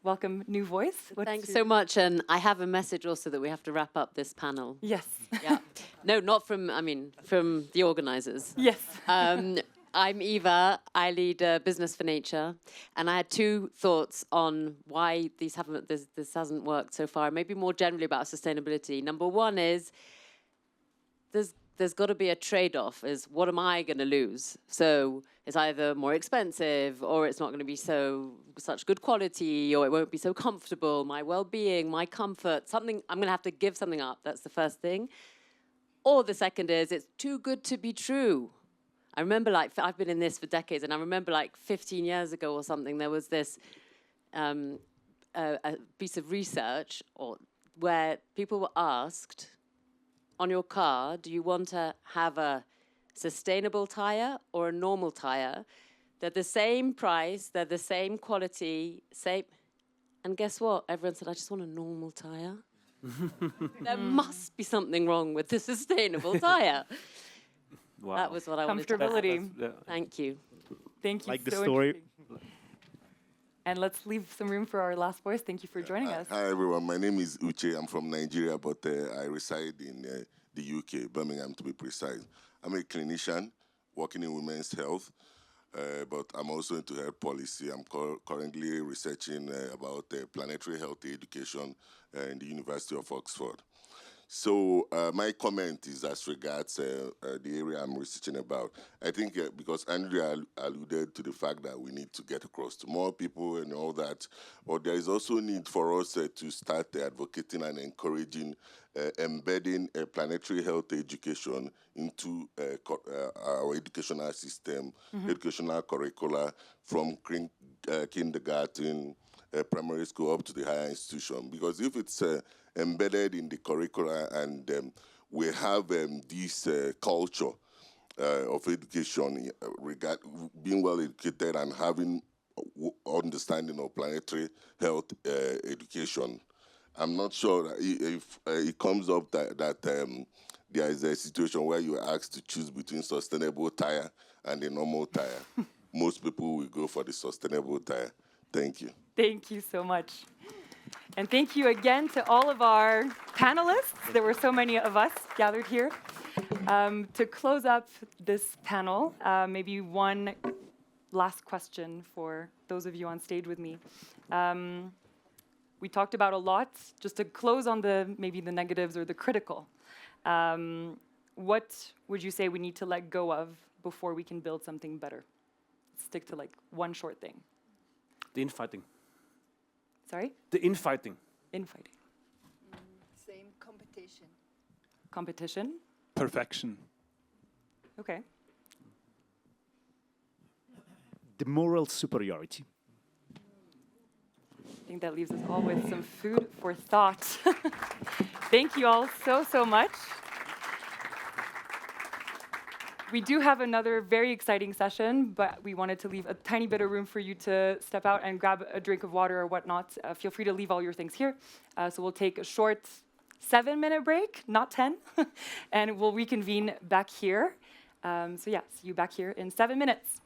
Welcome, new voice. Thanks so much. And I have a message also that we have to wrap up this panel. Yes. Yeah. No, not from, I mean, from the organizers. Yes. I'm Eva. I lead Business for Nature, and I had two thoughts on why this hasn't worked so far. Maybe more generally about sustainability. Number one is there's got to be a trade-off. Is what am I going to lose? So it's either more expensive, or it's not going to be such good quality, or it won't be so comfortable. My well-being, my comfort, something I'm going to have to give something up. That's the first thing. Or the second is it's too good to be true. I remember, I've been in this for decades, and I remember 15 years ago or something, there was this a piece of research where people were asked, on your car, do you want to have a sustainable tire or a normal tire? They're the same price, they're the same quality, and guess what? Everyone said, I just want a normal tire. There must be something wrong with the sustainable tire. Wow. That was what I wanted to Comfortability. Thank you. Thank you. Like the so story. And let's leave some room for our last voice. Thank you for joining us. Hi, everyone. My name is Uche. I'm from Nigeria, but I reside in the UK, Birmingham to be precise. I'm a clinician working in women's health, but I'm also into health policy. I'm currently researching about planetary health education in the University of Oxford. So my comment is as regards the area I'm researching about. I think because Andrea alluded to the fact that we need to get across to more people and all that, but there is also need for us to start advocating and encouraging embedding planetary health education into our educational system, educational curricula from kindergarten, primary school up to the higher institution. Because if it's embedded in the curricula and we have this culture of education, being well educated and having understanding of planetary health education, I'm not sure that if it comes up that there is a situation where you are asked to choose between sustainable tire and a normal tire. Most people will go for the sustainable tire. Thank you. Thank you so much. And thank you again to all of our panelists. There were so many of us gathered here. To close up this panel, maybe one last question for those of you on stage with me. We talked about a lot. Just to close on maybe the negatives or the critical. What would you say we need to let go of before we can build something better? Stick to one short thing. The infighting. Sorry? The infighting. Infighting. Same competition. Competition. Perfection. Okay. The moral superiority. I think that leaves us all with some food for thought. Thank you all so much. We do have another very exciting session, but we wanted to leave a tiny bit of room for you to step out and grab a drink of water or whatnot. Feel free to leave all your things here. So we'll take a short 7-minute break, not 10, and we'll reconvene back here. So yeah, see you back here in 7 minutes.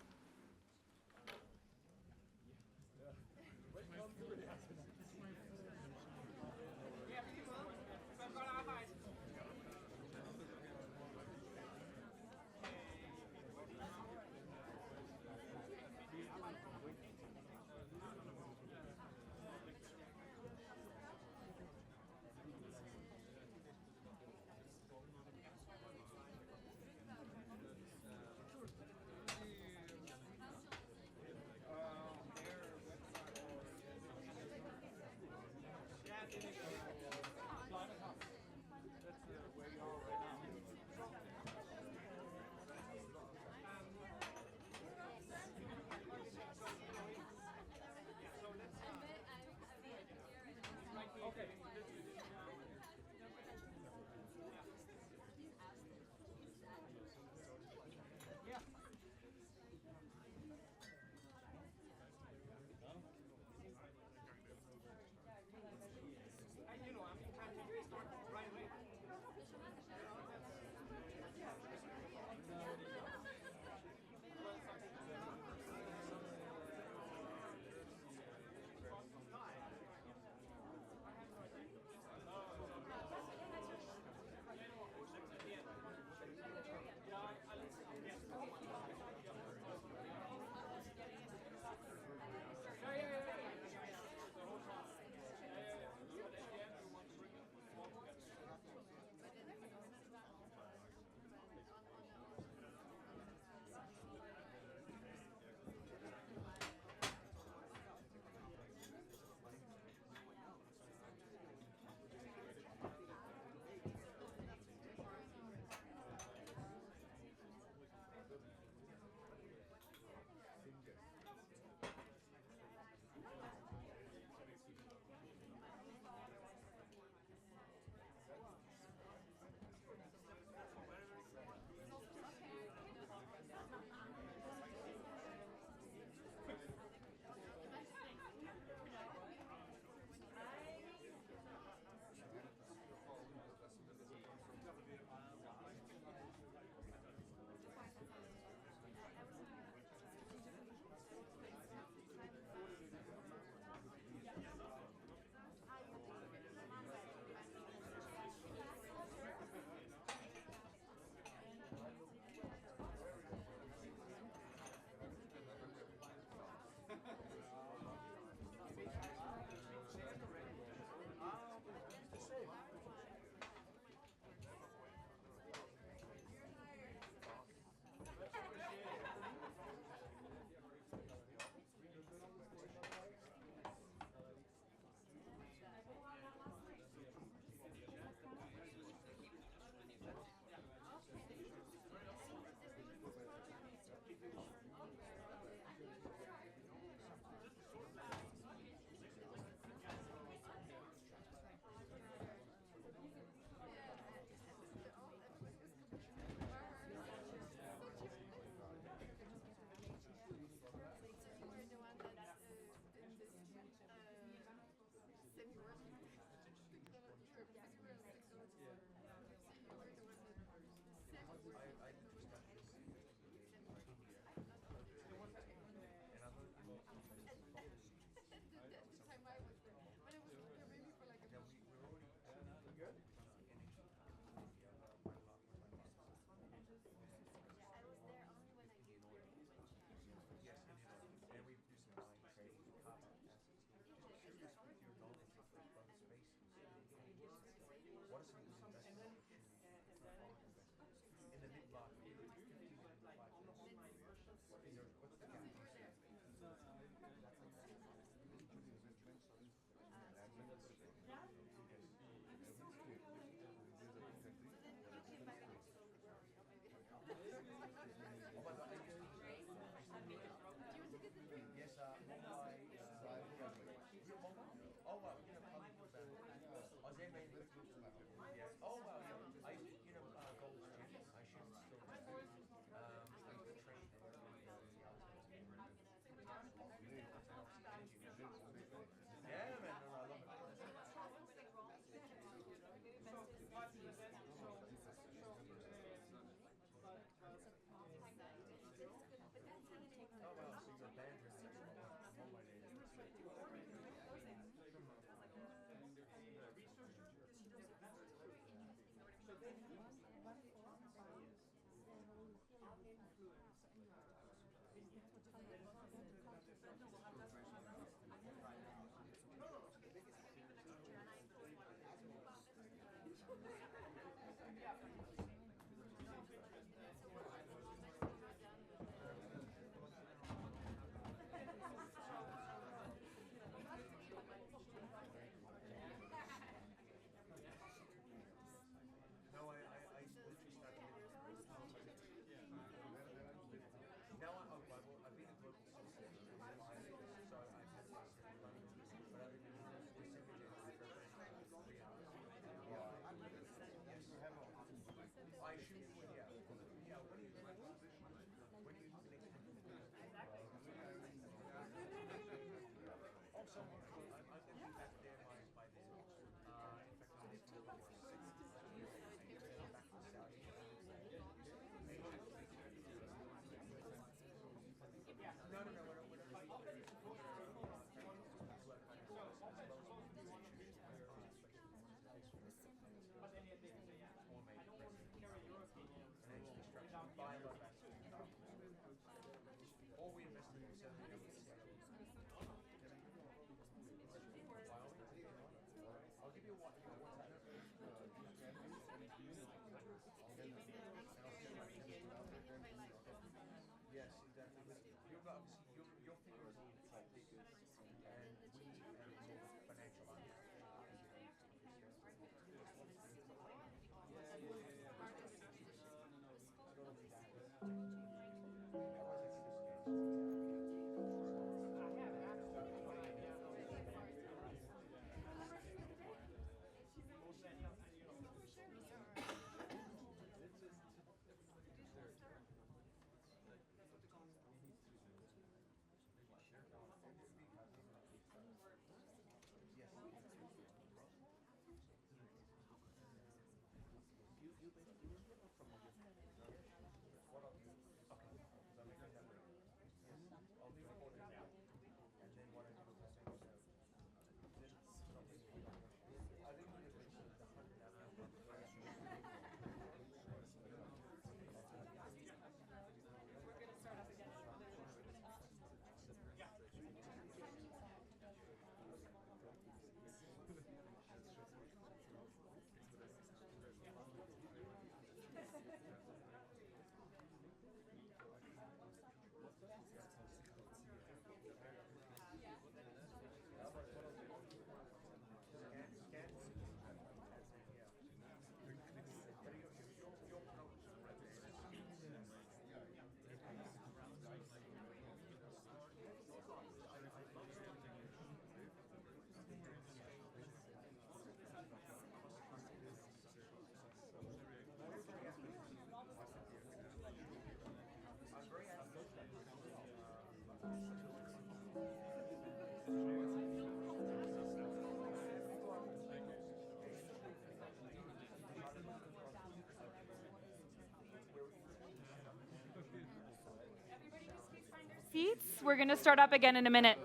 We're going to start up again in a minute.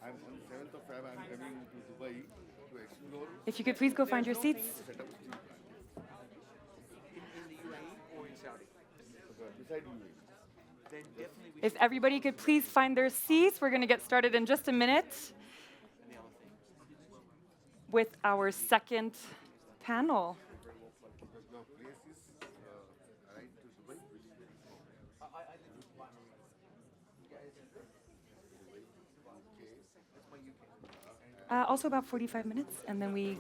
I'm on 7th of Feb. I'm coming to Dubai to explore. If you could please go find your seats. Beside UAE. If everybody could please find their seats, we're going to get started in just a minute with our second panel. Also about 45 minutes, and then we...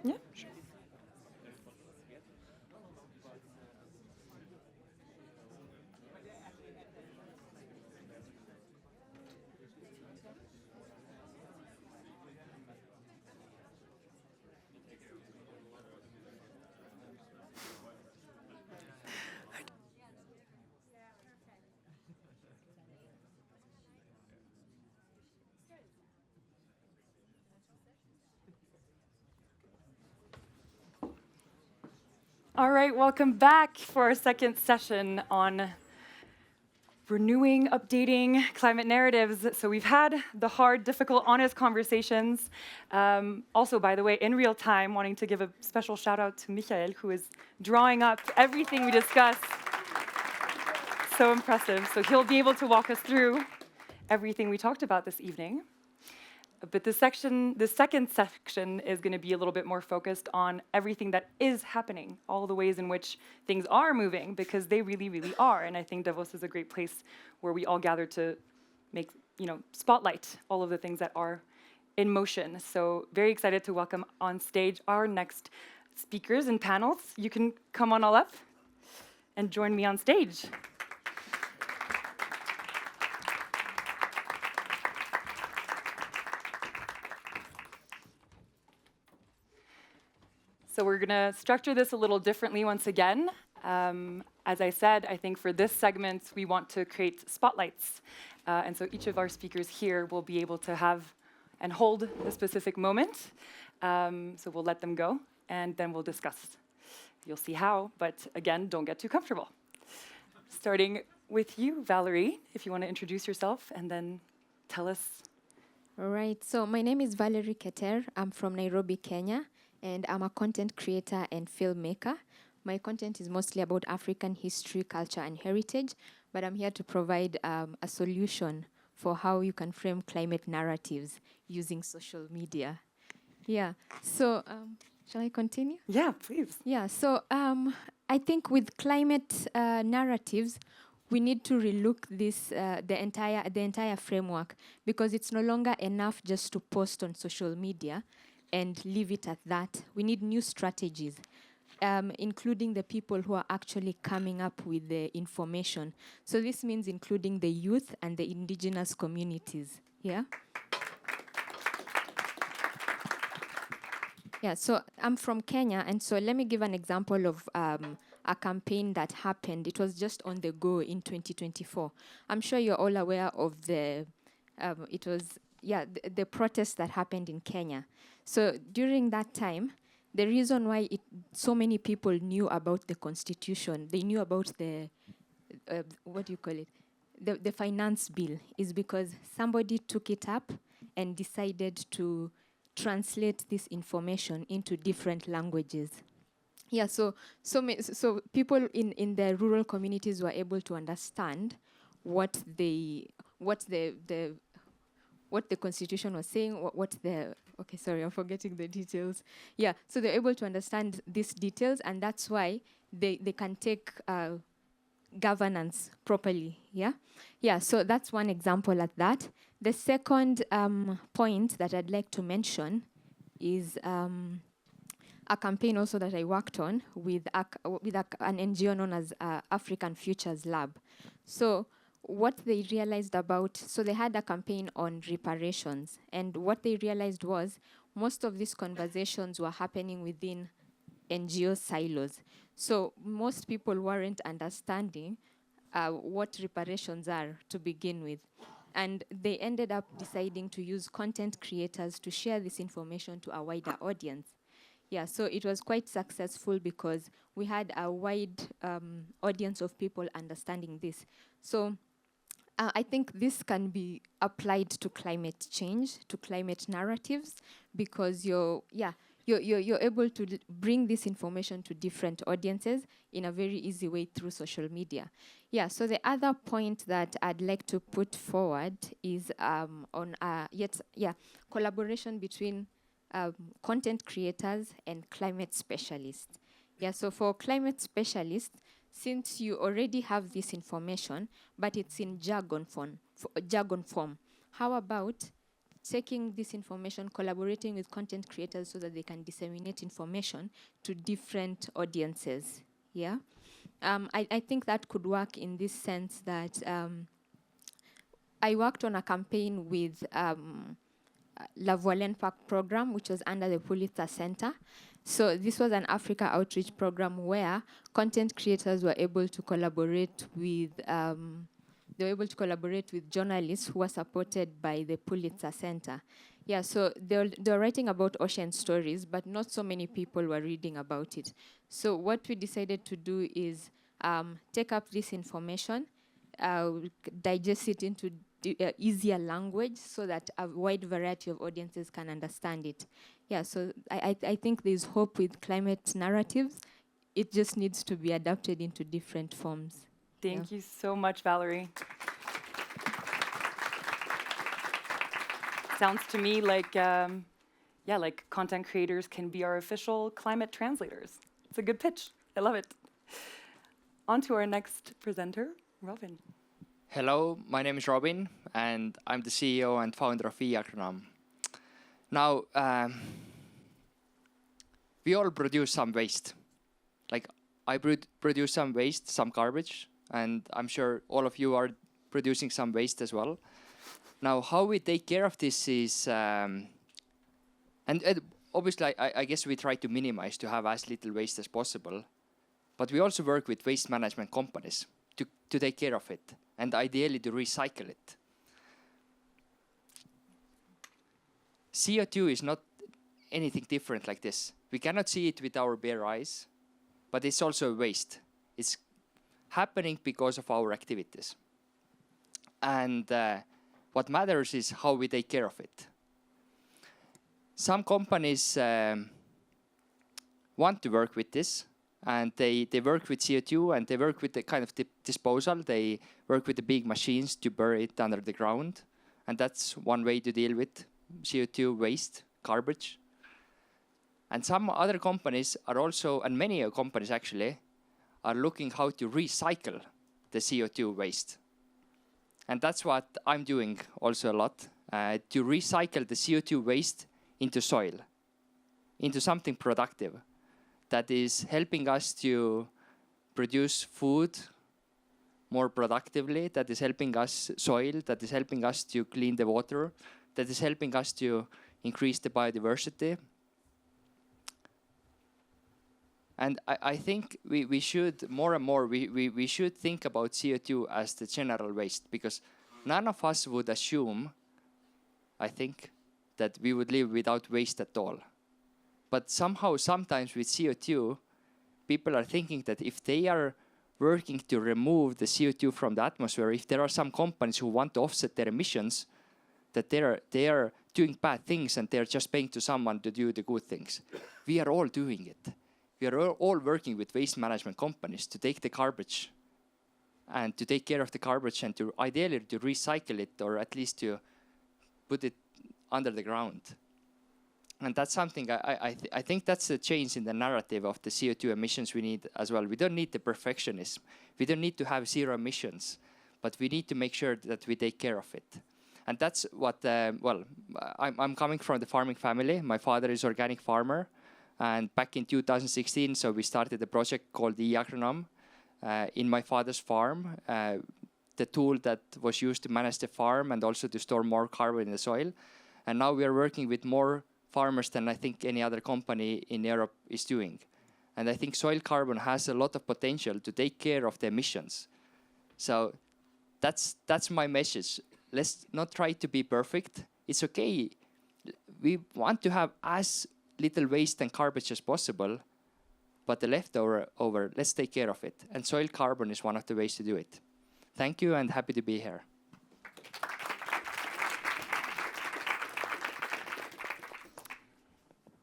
Yeah, sure. All right, welcome back for our second session on renewing, updating climate narratives. So we've had the hard, difficult, honest conversations. Also, by the way, in real time, wanting to give a special shout out to Michael, who is drawing up everything we discussed. So impressive. So he'll be able to walk us through everything we talked about this evening. But the second section is going to be a little bit more focused on everything that is happening, all the ways in which things are moving, because they really, really are. And I think Davos is a great place where we all gather to make, spotlight all of the things that are in motion. So very excited to welcome on stage our next speakers and panels. You can come on all up and join me on stage. So we're going to structure this a little differently once again. As I said, I think for this segment, we want to create spotlights. And so each of our speakers here will be able to have and hold a specific moment. So we'll let them go, and then we'll discuss. You'll see how, but again, don't get too comfortable. Starting with you, Valerie, if you want to introduce yourself and then tell us. All right, so my name is Valerie Keter. I'm from Nairobi, Kenya. And I'm a content creator and filmmaker. My content is mostly about African history, culture, and heritage, but I'm here to provide a solution for how you can frame climate narratives using social media. Yeah, so shall I continue? Yeah, please. Yeah, so I think with climate narratives, we need to relook this the entire framework, because it's no longer enough just to post on social media and leave it at that. We need new strategies, including the people who are actually coming up with the information. So this means including the youth and the indigenous communities. Yeah? Yeah, so I'm from Kenya, and so let me give an example of a campaign that happened. It was just on the go in 2024. I'm sure you're all aware of the protest that happened in Kenya. So during that time, the reason why so many people knew about the constitution, they knew about the, what do you call it, the finance bill, is because somebody took it up and decided to translate this information into different languages. Yeah, so people in the rural communities were able to understand what the constitution was saying, okay, sorry, I'm forgetting the details. Yeah, so they're able to understand these details, and that's why they can take governance properly, yeah? Yeah, so that's one example at that. The second point that I'd like to mention is a campaign also that I worked on with an NGO known as African Futures Lab. So what they realized so they had a campaign on reparations, and what they realized was most of these conversations were happening within NGO silos. So most people weren't understanding what reparations are to begin with. And they ended up deciding to use content creators to share this information to a wider audience. Yeah, so it was quite successful because we had a wide audience of people understanding this. So I think this can be applied to climate change, to climate narratives, because you're able to bring this information to different audiences in a very easy way through social media. Yeah, so the other point that I'd like to put forward is collaboration between content creators and climate specialists. Yeah, so for climate specialists, since you already have this information, but it's in jargon form, how about taking this information, collaborating with content creators so that they can disseminate information to different audiences? Yeah, I think that could work in this sense that I worked on a campaign with La Voilene Park program, which was under the Pulitzer Center. So this was an Africa outreach program where content creators were able to collaborate with journalists who were supported by the Pulitzer Center. Yeah, so they were writing about ocean stories, but not so many people were reading about it. So what we decided to do is take up this information, digest it into easier language so that a wide variety of audiences can understand it. Yeah, so I think there's hope with climate narratives. It just needs to be adapted into different forms. Thank you so much, Valerie. Sounds to me like, like content creators can be our official climate translators. It's a good pitch. I love it. On to our next presenter, Robin. Hello, my name is Robin, and I'm the CEO and founder of eAgronom. Now, we all produce some waste. Like, I produce some waste, some garbage, and I'm sure all of you are producing some waste as well. Now, how we take care of this is, and obviously, I guess we try to minimize to have as little waste as possible, but we also work with waste management companies to take care of it, and ideally to recycle it. CO2 is not anything different like this. We cannot see it with our bare eyes, but it's also waste. It's happening because of our activities. And what matters is how we take care of it. Some companies want to work with this, and they work with CO2, and they work with the kind of disposal. They work with the big machines to bury it under the ground. And that's one way to deal with CO2 waste, garbage. And some other companies are also, and many companies actually, are looking how to recycle the CO2 waste. And that's what I'm doing also a lot, to recycle the CO2 waste into soil, into something productive that is helping us to produce food more productively, that is helping us soil, that is helping us to clean the water, that is helping us to increase the biodiversity. And I think we should, more and more, we should think about CO2 as the general waste, because none of us would assume, I think, that we would live without waste at all. But somehow, sometimes with CO2, people are thinking that if they are working to remove the CO2 from the atmosphere, if there are some companies who want to offset their emissions, that they are doing bad things and they're just paying to someone to do the good things. We are all doing it. We are all working with waste management companies to take the garbage and to take care of the garbage and to ideally to recycle it, or at least to put it under the ground. And that's something I think that's a change in the narrative of the CO2 emissions we need as well. We don't need the perfectionism. We don't need to have zero emissions, but we need to make sure that we take care of it. And that's what, I'm coming from the farming family. My father is organic farmer. And back in 2016, so we started a project called the eAgronom in my father's farm, the tool that was used to manage the farm and also to store more carbon in the soil. And now we are working with more farmers than I think any other company in Europe is doing. And I think soil carbon has a lot of potential to take care of the emissions. So that's my message. Let's not try to be perfect. It's okay. We want to have as little waste and garbage as possible, but the leftover, let's take care of it. And soil carbon is one of the ways to do it. Thank you, and happy to be here.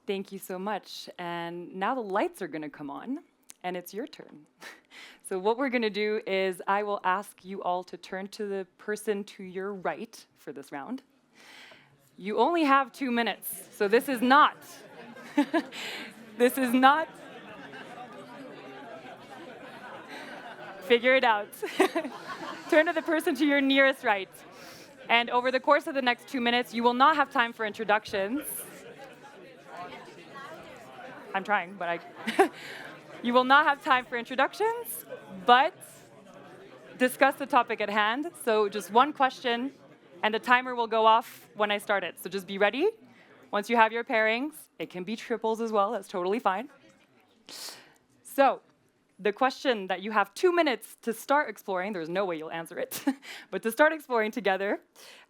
Thank you so much. And now the lights are going to come on, and it's your turn. So what we're going to do is I will ask you all to turn to the person to your right for this round. You only have 2 minutes, so this is not... this is not... Figure it out. Turn to the person to your nearest right. And over the course of the next 2 minutes, you will not have time for introductions. I'm trying, but you will not have time for introductions, but discuss the topic at hand. So just one question, and the timer will go off when I start it. So just be ready. Once you have your pairings, it can be triples as well. That's totally fine. So the question that you have 2 minutes to start exploring, there's no way you'll answer it, but to start exploring together,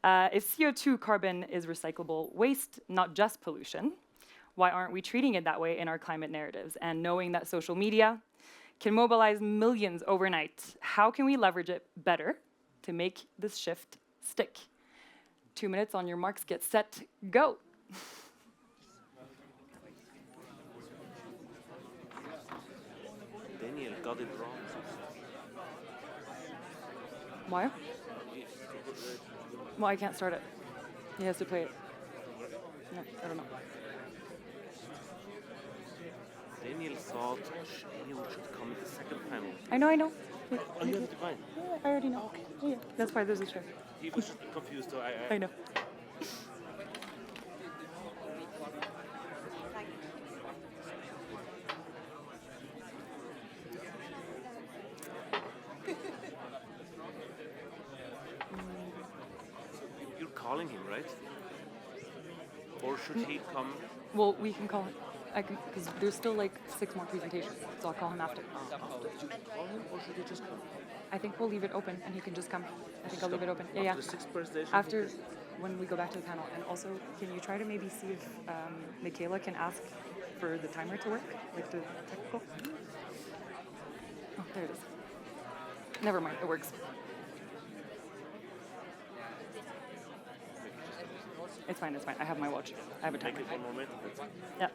if CO2 carbon is recyclable waste, not just pollution, why aren't we treating it that way in our climate narratives? And knowing that social media can mobilize millions overnight, how can we leverage it better to make this shift stick? 2 minutes on your marks, get set, go. Daniel got it wrong. Why? Well, I can't start it. He has to play it. No, I don't know. Daniel thought anyone should come in the second panel. I know. Oh, you have divine. Yeah, I already know. Okay. Yeah, that's why there's a chair. He was confused, so I know. You're calling him, right? Or should he come? Well, we can call him. Because there's still like 6 more presentations, so I'll call him after. Should you call him or should he just come? I think we'll leave it open and he can just come. I think I'll leave it open. Yeah. After the 6th presentation? After, when we go back to the panel. And also, can you try to maybe see if Michaela can ask for the timer to work? Like the technical? Oh, there it is. Never mind, it works. It's fine. I have my watch. I have a timer. Take it one moment. Yeah.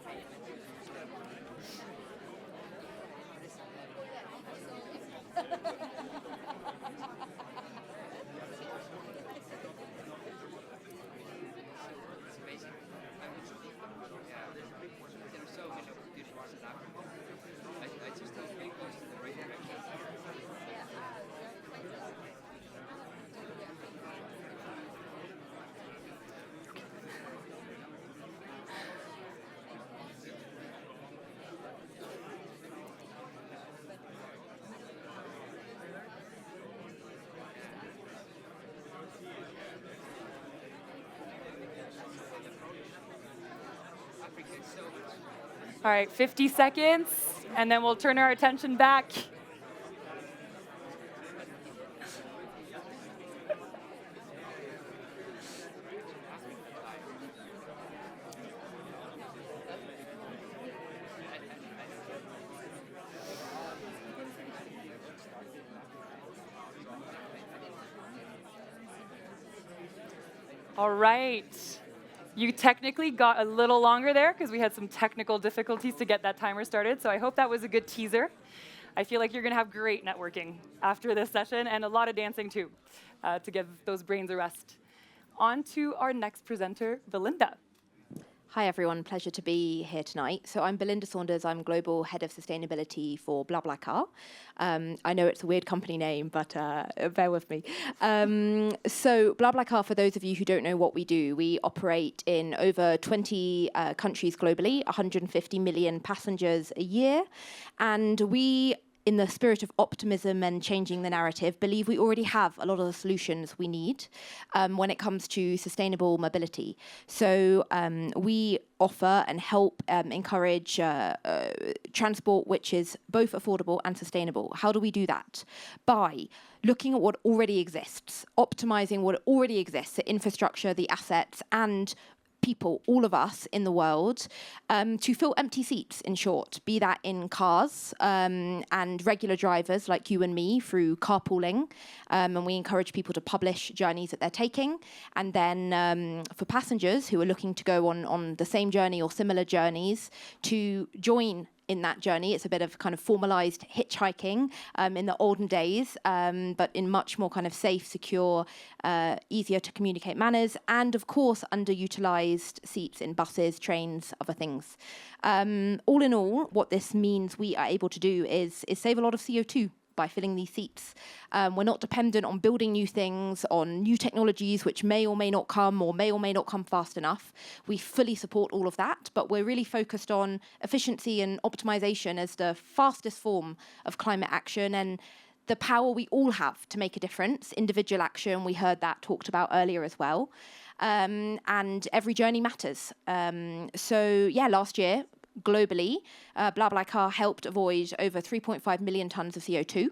All right, 50 seconds, and then we'll turn our attention back. All right. You technically got a little longer there because we had some technical difficulties to get that timer started. So I hope that was a good teaser. I feel like you're going to have great networking after this session and a lot of dancing too to give those brains a rest. On to our next presenter, Belinda. Hi everyone, pleasure to be here tonight. So I'm Belinda Saunders, I'm Global Head of Sustainability for BlaBlaCar. I know it's a weird company name, but bear with me. So BlaBlaCar, for those of you who don't know what we do, we operate in over 20 countries globally, 150 million passengers a year, and we, in the spirit of optimism and changing the narrative, believe we already have a lot of the solutions we need when it comes to sustainable mobility. So we offer and help encourage transport which is both affordable and sustainable. How do we do that? By looking at what already exists, optimizing what already exists, the infrastructure, the assets, and people, all of us in the world, to fill empty seats, in short, be that in cars and regular drivers like you and me through carpooling. And we encourage people to publish journeys that they're taking. And then for passengers who are looking to go on the same journey or similar journeys, to join in that journey. It's a bit of kind of formalized hitchhiking in the olden days, but in much more kind of safe, secure, easier to communicate manners, and of course, underutilized seats in buses, trains, other things. All in all, what this means we are able to do is save a lot of CO2 by filling these seats. We're not dependent on building new things, on new technologies which may or may not come or may not come fast enough. We fully support all of that, but we're really focused on efficiency and optimization as the fastest form of climate action and the power we all have to make a difference. Individual action, we heard that talked about earlier as well. And every journey matters. So yeah, last year, globally, BlaBlaCar helped avoid over 3.5 million tons of CO2.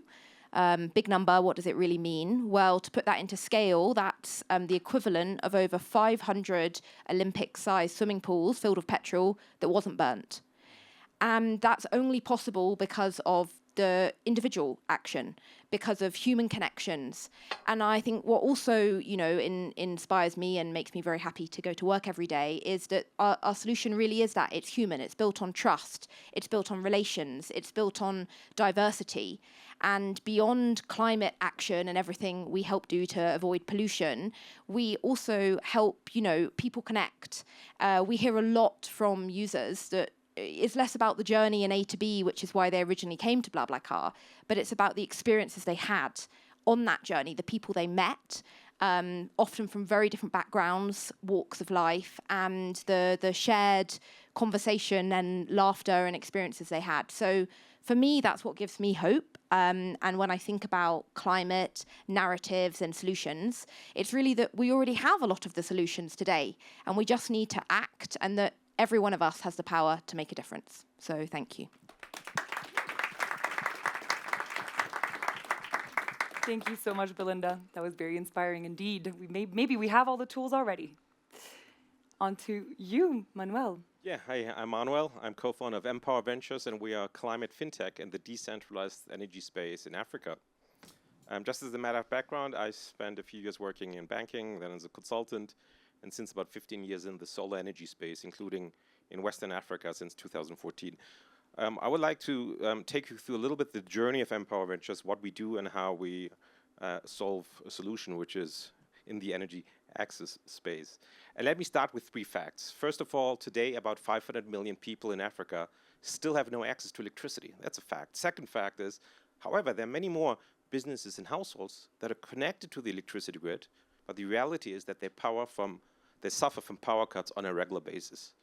Big number, what does it really mean? Well, to put that into scale, that's the equivalent of over 500 Olympic-sized swimming pools filled with petrol that wasn't burnt. And that's only possible because of the individual action, because of human connections. And I think what also, inspires me and makes me very happy to go to work every day is that our solution really is that it's human. It's built on trust. It's built on relations. It's built on diversity. And beyond climate action and everything we help do to avoid pollution, we also help, people connect. We hear a lot from users that it's less about the journey in A to B, which is why they originally came to BlaBlaCar, but it's about the experiences they had on that journey, the people they met, often from very different backgrounds, walks of life, and the shared conversation and laughter and experiences they had. So for me, that's what gives me hope. And when I think about climate narratives and solutions, it's really that we already have a lot of the solutions today, and we just need to act, and that every one of us has the power to make a difference. So thank you. Thank you so much, Belinda. That was very inspiring indeed. Maybe we have all the tools already. On to you, Manuel. Yeah, hi, I'm Manuel. I'm co-founder of Mpower Ventures, and we are climate fintech in the decentralized energy space in Africa. Just as a matter of background, I spent a few years working in banking, then as a consultant, and since about 15 years in the solar energy space, including in Western Africa since 2014. I would like to take you through a little bit the journey of Mpower Ventures, what we do and how we solve a solution which is in the energy access space. And let me start with 3 facts. First of all, today about 500 million people in Africa still have no access to electricity. That's a fact. Second fact is, however, there are many more businesses and households that are connected to the electricity grid, but the reality is that they suffer from power cuts on a regular basis.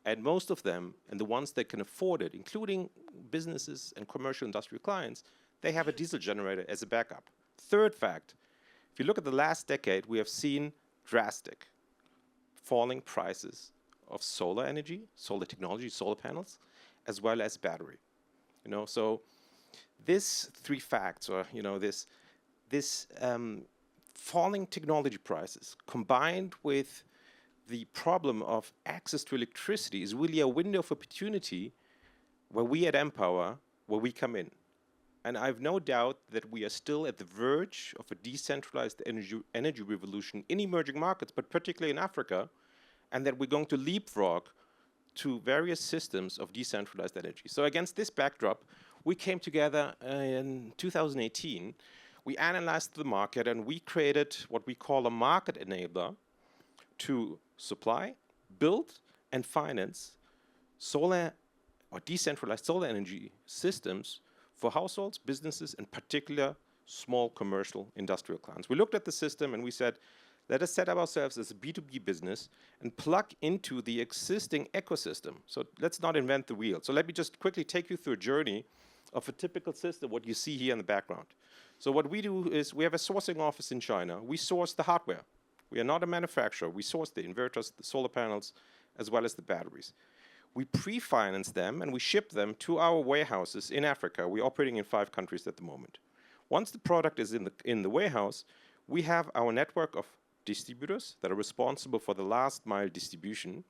And most of them, and the ones that can afford it, including businesses and commercial industrial clients, they have a diesel generator as a backup. Third fact, if you look at the last decade, we have seen drastic falling prices of solar energy, solar technology, solar panels, as well as battery. So these 3 facts, or this falling technology prices combined with the problem of access to electricity is really a window of opportunity where we at Mpower, where we come in. And I have no doubt that we are still at the verge of a decentralized energy revolution in emerging markets, but particularly in Africa, and that we're going to leapfrog to various systems of decentralized energy. So against this backdrop, we came together in 2018. We analyzed the market and we created what we call a market enabler to supply, build, and finance solar or decentralized solar energy systems for households, businesses, in particular small commercial industrial clients. We looked at the system and we said, let us set up ourselves as a B2B business and plug into the existing ecosystem. So let's not invent the wheel. So let me just quickly take you through a journey of a typical system, what you see here in the background. So what we do is we have a sourcing office in China. We source the hardware. We are not a manufacturer. We source the inverters, the solar panels, as well as the batteries. We pre-finance them and we ship them to our warehouses in Africa. We're operating in 5 countries at the moment. Once the product is in the warehouse, we have our network of distributors that are responsible for the last mile distribution.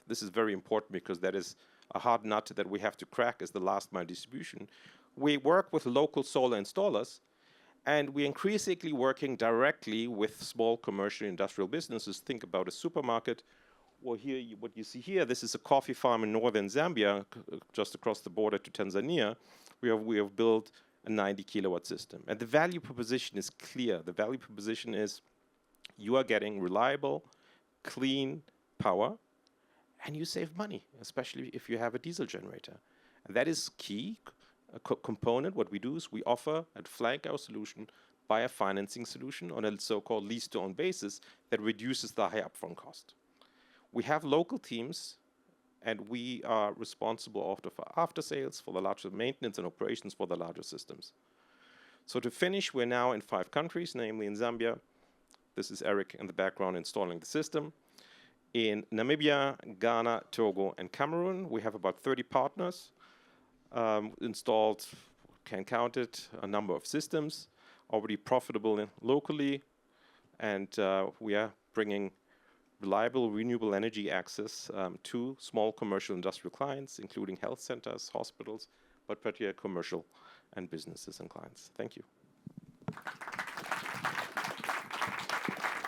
This is very important because that is a hard nut that we have to crack, is the last mile distribution. We work with local solar installers, and we're increasingly working directly with small commercial industrial businesses. Think about a supermarket. Well, here, what you see here, this is a coffee farm in northern Zambia, just across the border to Tanzania. We have built a 90 kilowatt system. And the value proposition is clear. The value proposition is you are getting reliable, clean power, and you save money, especially if you have a diesel generator. And that is key component. What we do is we offer and flank our solution by a financing solution on a so-called lease-to-own basis that reduces the high upfront cost. We have local teams, and we are responsible for after sales, for the larger maintenance and operations for the larger systems. So to finish, we're now in 5 countries, namely in Zambia. This is Eric in the background installing the system. In Namibia, Ghana, Togo, and Cameroon, we have about 30 partners installed, can count it, a number of systems, already profitable locally, and we are bringing reliable renewable energy access to small commercial industrial clients, including health centers, hospitals, but particularly commercial and businesses and clients. Thank you.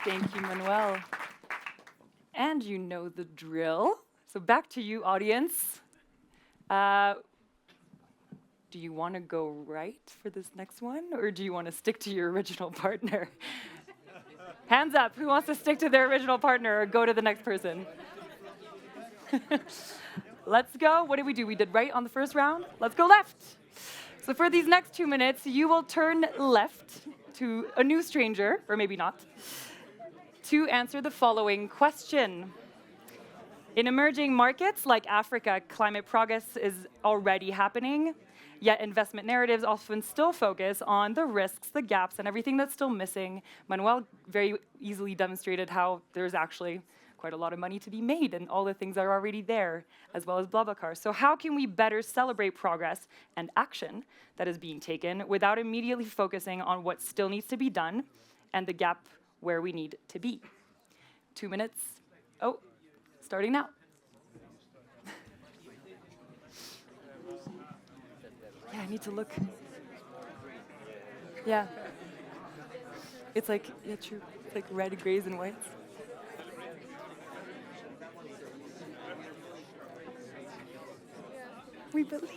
Thank you, Manuel. And you know the drill. So back to you, audience. Do you want to go right for this next one, or do you want to stick to your original partner? Hands up, who wants to stick to their original partner or go to the next person? Let's go. What did we do? We did right on the first round. Let's go left. So for these next 2 minutes, you will turn left to a new stranger, or maybe not, to answer the following question. In emerging markets like Africa, climate progress is already happening, yet investment narratives often still focus on the risks, the gaps, and everything that's still missing. Manuel very easily demonstrated how there's actually quite a lot of money to be made and all the things that are already there, as well as BlaBlaCar. So how can we better celebrate progress and action that is being taken without immediately focusing on what still needs to be done and the gap where we need to be? 2 minutes. Oh, starting now. Yeah, I need to look. Yeah. It's like, yeah, true. It's like red, grays, and whites. We believe.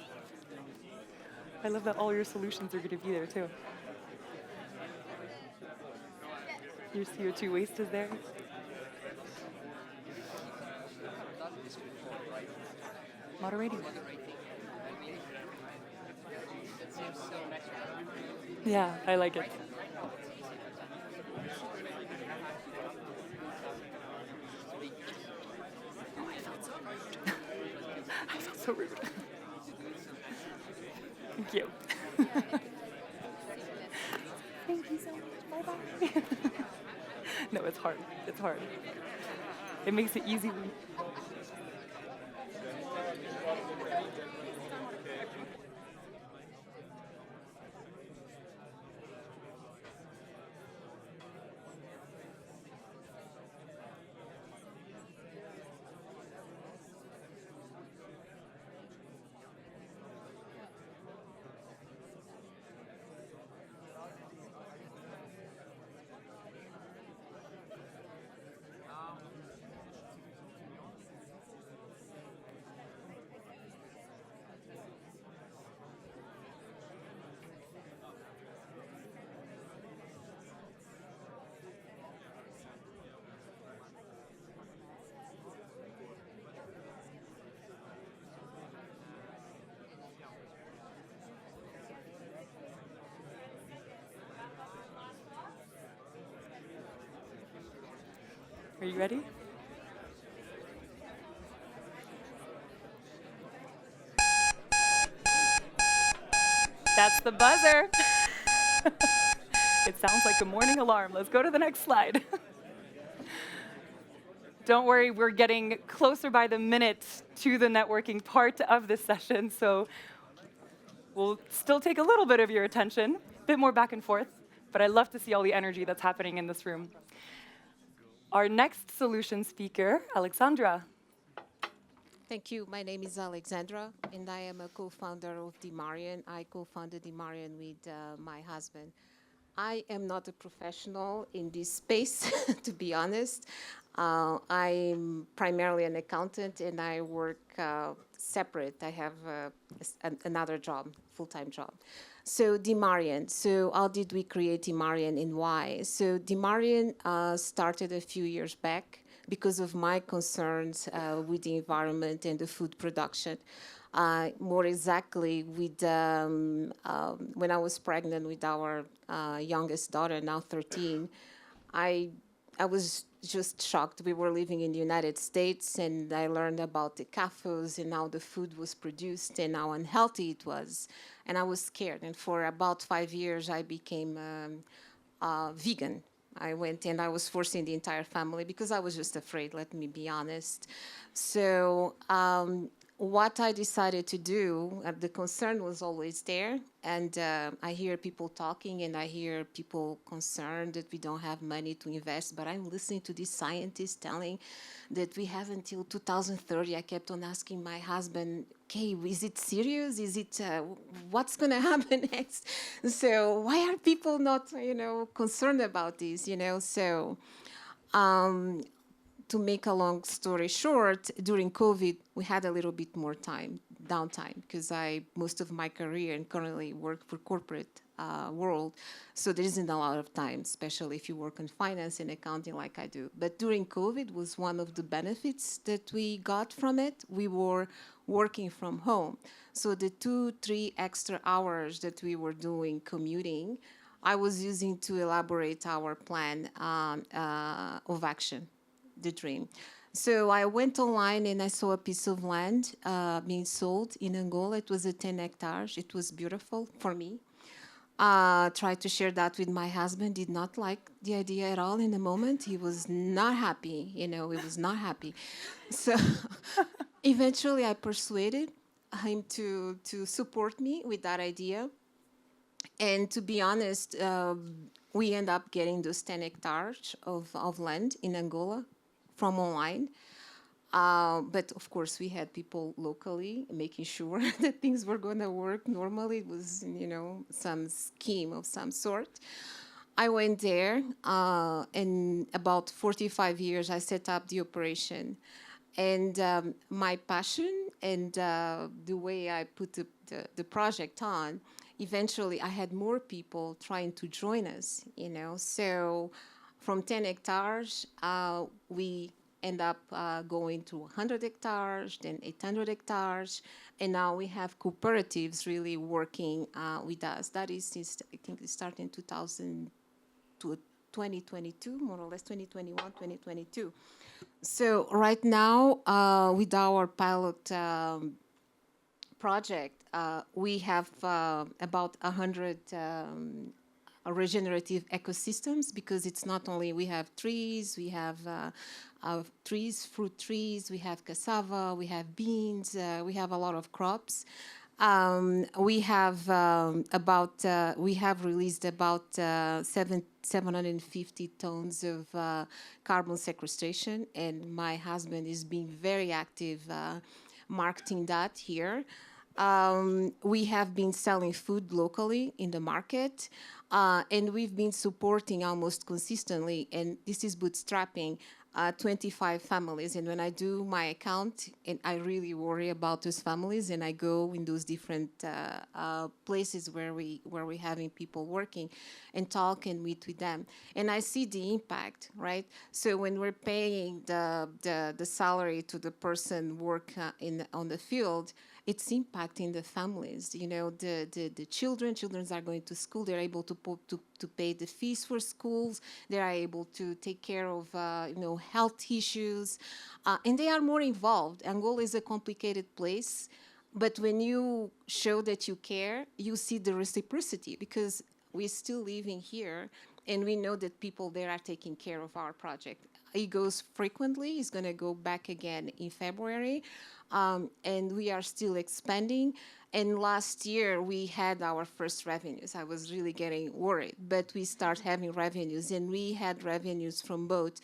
I love that all your solutions are going to be there, too. Your CO2 waste is there. Moderating. Yeah, I like it. Oh, I felt so rude. I felt so rude. Thank you. Thank you so much. Bye-bye. No, it's hard. It's hard. It makes it easy. Are you ready? That's the buzzer. It sounds like a morning alarm. Let's go to the next slide. Don't worry, we're getting closer by the minute to the networking part of this session, so we'll still take a little bit of your attention, a bit more back and forth, but I love to see all the energy that's happening in this room. Our next solution speaker, Alexandra. Thank you. My name is Alexandra, and I am a co-founder of Dimarjan. I co-founded Dimarjan with my husband. I am not a professional in this space, to be honest. I'm primarily an accountant, and I work separate. I have another job, full-time job. So Dimarjan. So how did we create Dimarjan and why? So Dimarjan started a few years back because of my concerns with the environment and the food production. More exactly, with when I was pregnant with our youngest daughter, now 13, I was just shocked. We were living in the United States, and I learned about the CAFOs and how the food was produced and how unhealthy it was. And I was scared. And for about 5 years, I became vegan. I went and I was forcing the entire family because I was just afraid, let me be honest. So what I decided to do, the concern was always there. And I hear people talking and I hear people concerned that we don't have money to invest. But I'm listening to these scientists telling that we have until 2030. I kept on asking my husband, okay, is it serious? Is it, what's going to happen next? So why are people not, concerned about this, So to make a long story short, during COVID, we had a little bit more downtime, because most of my career and currently work for corporate world, so there isn't a lot of time, especially if you work in finance and accounting like I do. But during COVID was one of the benefits that we got from it. We were working from home. So the 2-3 extra hours that we were doing commuting, I was using to elaborate our plan of action, the dream. So I went online and I saw a piece of land being sold in Angola. It was 10 hectares. It was beautiful for me. Tried to share that with my husband. Did not like the idea at all in the moment. He was not happy. He was not happy. So eventually I persuaded him to support me with that idea. And to be honest, we end up getting those 10 hectares of land in Angola from online. But of course, we had people locally making sure that things were going to work. Normally, it was, some scheme of some sort. I went there, and about 45 years, I set up the operation. And my passion and the way I put the project on, eventually, I had more people trying to join us, So from 10 hectares, we end up going to 100 hectares, then 800 hectares, and now we have cooperatives really working with us. That is since, I think it started in 2022, more or less 2021, 2022. So right now, with our pilot project, we have about 100 regenerative ecosystems, because it's not only we have trees, we have fruit trees, we have cassava, we have beans, we have a lot of crops. We have released about 750 tons of carbon sequestration, and my husband is being very active marketing that here. We have been selling food locally in the market, and we've been supporting almost consistently, and this is bootstrapping, 25 families. And when I do my account, and I really worry about those families, and I go in those different places where we're having people working and talk and meet with them, and I see the impact, right? So when we're paying the salary to the person work on the field, it's impacting the families. You know, the children are going to school. They're able to pay the fees for schools. They are able to take care of health issues, and they are more involved. Angola is a complicated place, but when you show that you care, you see the reciprocity, because we're still living here, and we know that people there are taking care of our project. He goes frequently. He's going to go back again in February, and we are still expanding. And last year, we had our first revenues. I was really getting worried, but we start having revenues, and we had revenues from both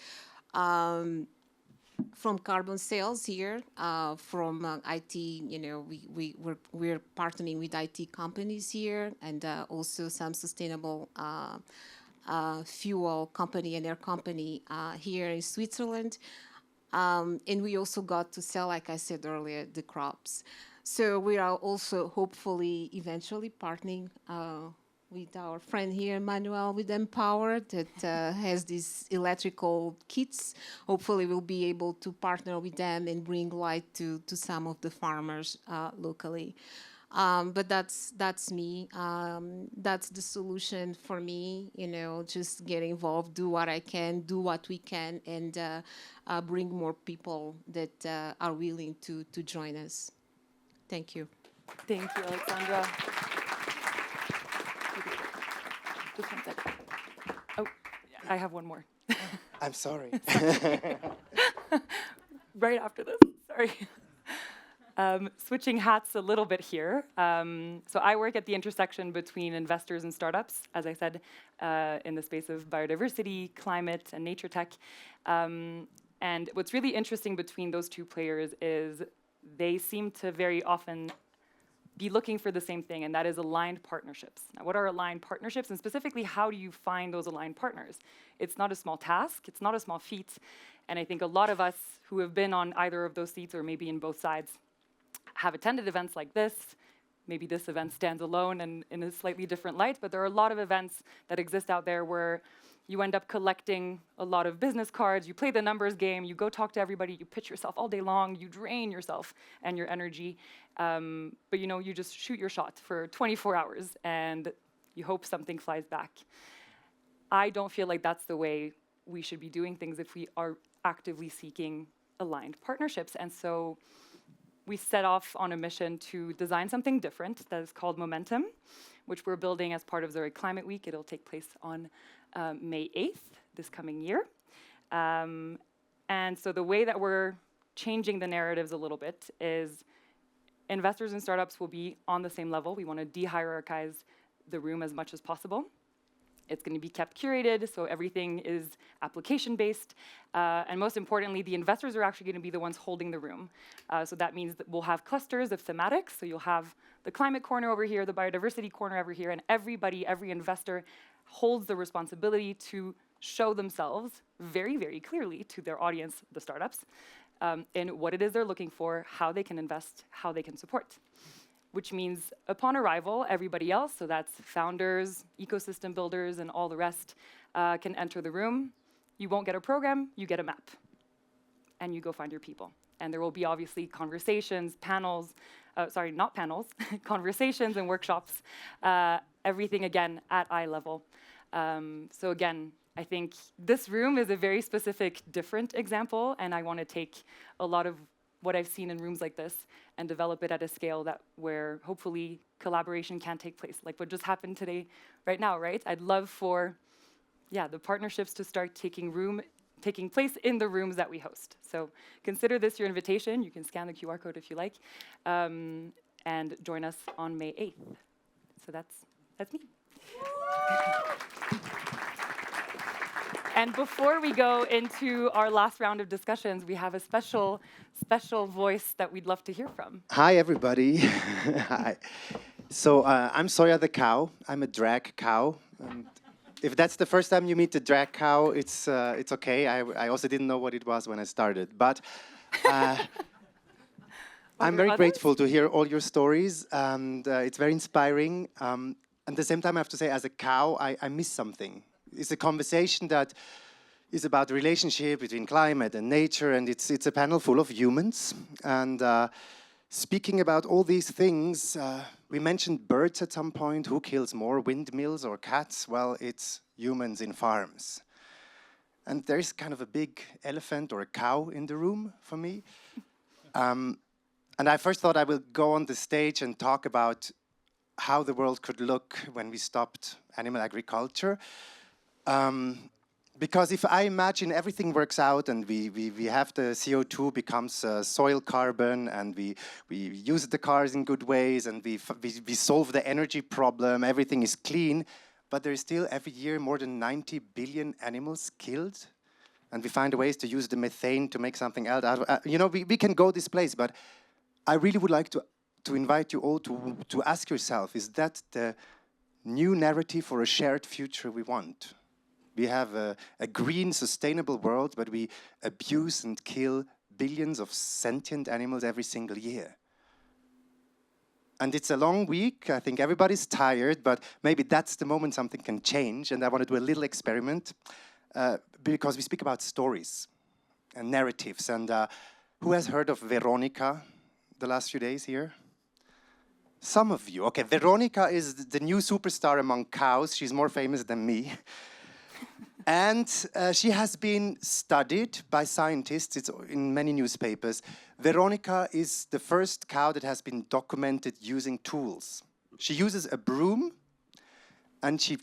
from carbon sales here, from IT. You know, we're partnering with IT companies here, and also some sustainable fuel company and air company here in Switzerland. And we also got to sell, like I said earlier, the crops. So we are also hopefully eventually partnering with our friend here, Manuel, with Mpower, that has these electrical kits. Hopefully we'll be able to partner with them and bring light to some of the farmers locally. But that's me. That's the solution for me. You know, just get involved, do what I can, do what we can, and bring more people that are willing to join us. Thank you. Thank you, Alexandra. Just 1 second. Oh, I have one more. I'm sorry. Right after this, sorry. Switching hats a little bit here. So I work at the intersection between investors and startups, as I said, in the space of biodiversity, climate, and nature tech. And what's really interesting between those two players is they seem to very often be looking for the same thing, and that is aligned partnerships. Now, what are aligned partnerships, and specifically, how do you find those aligned partners? It's not a small task, it's not a small feat, and I think a lot of us who have been on either of those seats, or maybe in both sides, have attended events like this. Maybe this event stands alone and in a slightly different light, but there are a lot of events that exist out there where you end up collecting a lot of business cards, you play the numbers game, you go talk to everybody, you pitch yourself all day long, you drain yourself and your energy, but you know, you just shoot your shot for 24 hours and you hope something flies back. I don't feel like that's the way we should be doing things if we are actively seeking aligned partnerships. And so we set off on a mission to design something different that is called Momentum, which we're building as part of Zurich Climate Week. It'll take place on May 8th, this coming year. And so the way that we're changing the narratives a little bit is investors and startups will be on the same level. We want to de-hierarchize the room as much as possible. It's going to be kept curated, so everything is application-based. And most importantly, the investors are actually going to be the ones holding the room. So that means that we'll have clusters of thematics. So you'll have the climate corner over here, the biodiversity corner over here, and everybody, every investor holds the responsibility to show themselves very, very clearly to their audience, the startups, in what it is they're looking for, how they can invest, how they can support. Which means upon arrival, everybody else, so that's founders, ecosystem builders, and all the rest, can enter the room. You won't get a program, you get a map. And you go find your people. And there will be obviously conversations, panels, not panels, conversations and workshops, everything again at eye level. So again, I think this room is a very specific, different example, and I want to take a lot of what I've seen in rooms like this and develop it at a scale that where hopefully collaboration can take place, like what just happened today, right now, right? I'd love for, the partnerships to start taking place in the rooms that we host. So consider this your invitation. You can scan the QR code if you like, and join us on May 8th. So that's me. And before we go into our last round of discussions, we have a special voice that we'd love to hear from. Hi, everybody. Hi. So I'm Soya the cow. I'm a drag cow. And if that's the first time you meet the drag cow, it's okay. I also didn't know what it was when I started. But I'm very grateful to hear all your stories. And it's very inspiring. At the same time, I have to say, as a cow, I miss something. It's a conversation that is about the relationship between climate and nature, and it's a panel full of humans. And speaking about all these things, we mentioned birds at some point. Who kills more, windmills or cats? Well, it's humans in farms. And there's kind of a big elephant or a cow in the room for me. And I first thought I will go on the stage and talk about how the world could look when we stopped animal agriculture. Because if I imagine everything works out and we have the CO2 becomes soil carbon and we use the cars in good ways and we solve the energy problem, everything is clean, but there's still every year more than 90 billion animals killed. And we find ways to use the methane to make something else out of it. We can go this place, but I really would like to invite you all to ask yourself, is that the new narrative for a shared future we want? We have a green, sustainable world, but we abuse and kill billions of sentient animals every single year. And it's a long week. I think everybody's tired, but maybe that's the moment something can change. And I want to do a little experiment because we speak about stories and narratives. And who has heard of Veronica the last few days here? Some of you. Okay, Veronica is the new superstar among cows. She's more famous than me. And she has been studied by scientists. It's in many newspapers. Veronica is the first cow that has been documented using tools. She uses a broom and she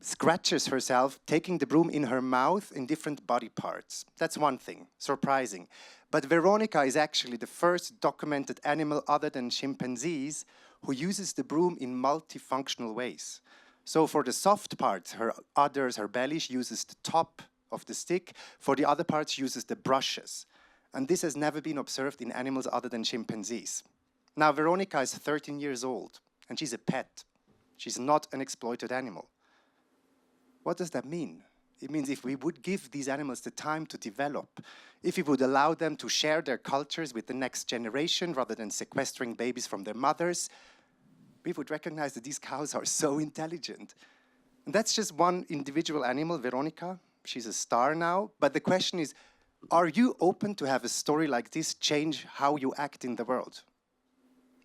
scratches herself, taking the broom in her mouth in different body parts. That's one thing, surprising. But Veronica is actually the first documented animal other than chimpanzees who uses the broom in multifunctional ways. So for the soft parts, her udders, her belly, she uses the top of the stick. For the other parts, she uses the brushes. And this has never been observed in animals other than chimpanzees. Now, Veronica is 13 years old, and she's a pet. She's not an exploited animal. What does that mean? It means if we would give these animals the time to develop, if we would allow them to share their cultures with the next generation rather than sequestering babies from their mothers, we would recognize that these cows are so intelligent. And that's just one individual animal, Veronica. She's a star now. But the question is, are you open to have a story like this change how you act in the world?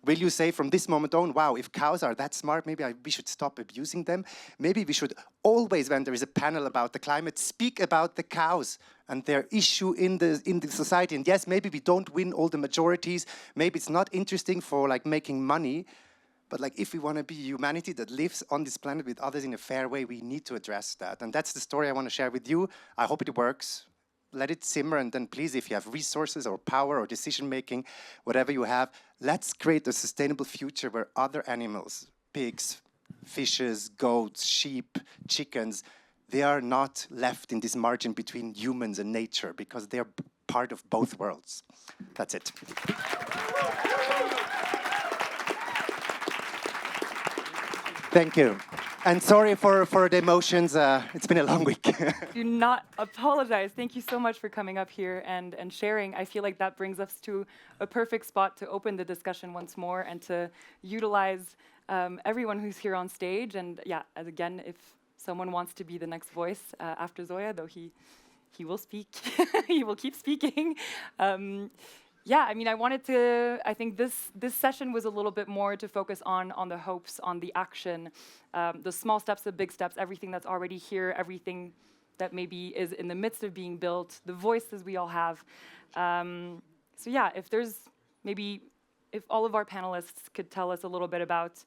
Will you say from this moment on, wow, if cows are that smart, maybe we should stop abusing them? Maybe we should always, when there is a panel about the climate, speak about the cows and their issue in the society. And yes, maybe we don't win all the majorities. Maybe it's not interesting for making money. But if we want to be humanity that lives on this planet with others in a fair way, we need to address that. And that's the story I want to share with you. I hope it works. Let it simmer, and then please, if you have resources or power or decision-making, whatever you have, let's create a sustainable future where other animals, pigs, fishes, goats, sheep, chickens, they are not left in this margin between humans and nature because they are part of both worlds. That's it. Thank you. And sorry for the emotions. It's been a long week. Do not apologize. Thank you so much for coming up here and sharing. I feel like that brings us to a perfect spot to open the discussion once more and to utilize everyone who's here on stage. And yeah, again, if someone wants to be the next voice after Soya, though he will speak, he will keep speaking. Yeah, I mean, I think this session was a little bit more to focus on the hopes, on the action, the small steps, the big steps, everything that's already here, everything that maybe is in the midst of being built, the voices we all have. So yeah, if all of our panelists could tell us a little bit about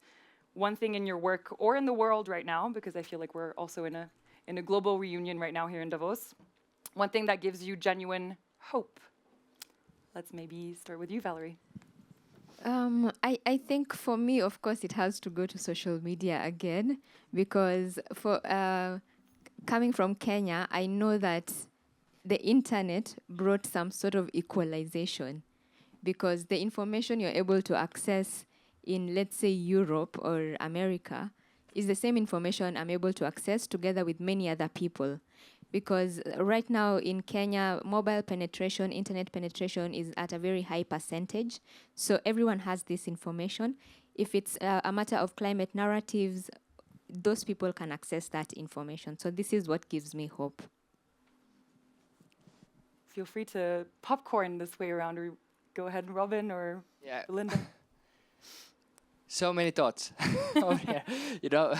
one thing in your work or in the world right now, because I feel like we're also in a global reunion right now here in Davos, one thing that gives you genuine hope. Let's maybe start with you, Valerie. I think for me, of course, it has to go to social media again, because for coming from Kenya, I know that the internet brought some sort of equalization, because the information you're able to access in, let's say, Europe or America is the same information I'm able to access together with many other people. Because right now in Kenya, mobile penetration, internet penetration is at a very high percentage. So everyone has this information. If it's a matter of climate narratives, those people can access that information. So this is what gives me hope. Feel free to popcorn this way around or Go ahead, Robin or Belinda. So many thoughts over here. You know,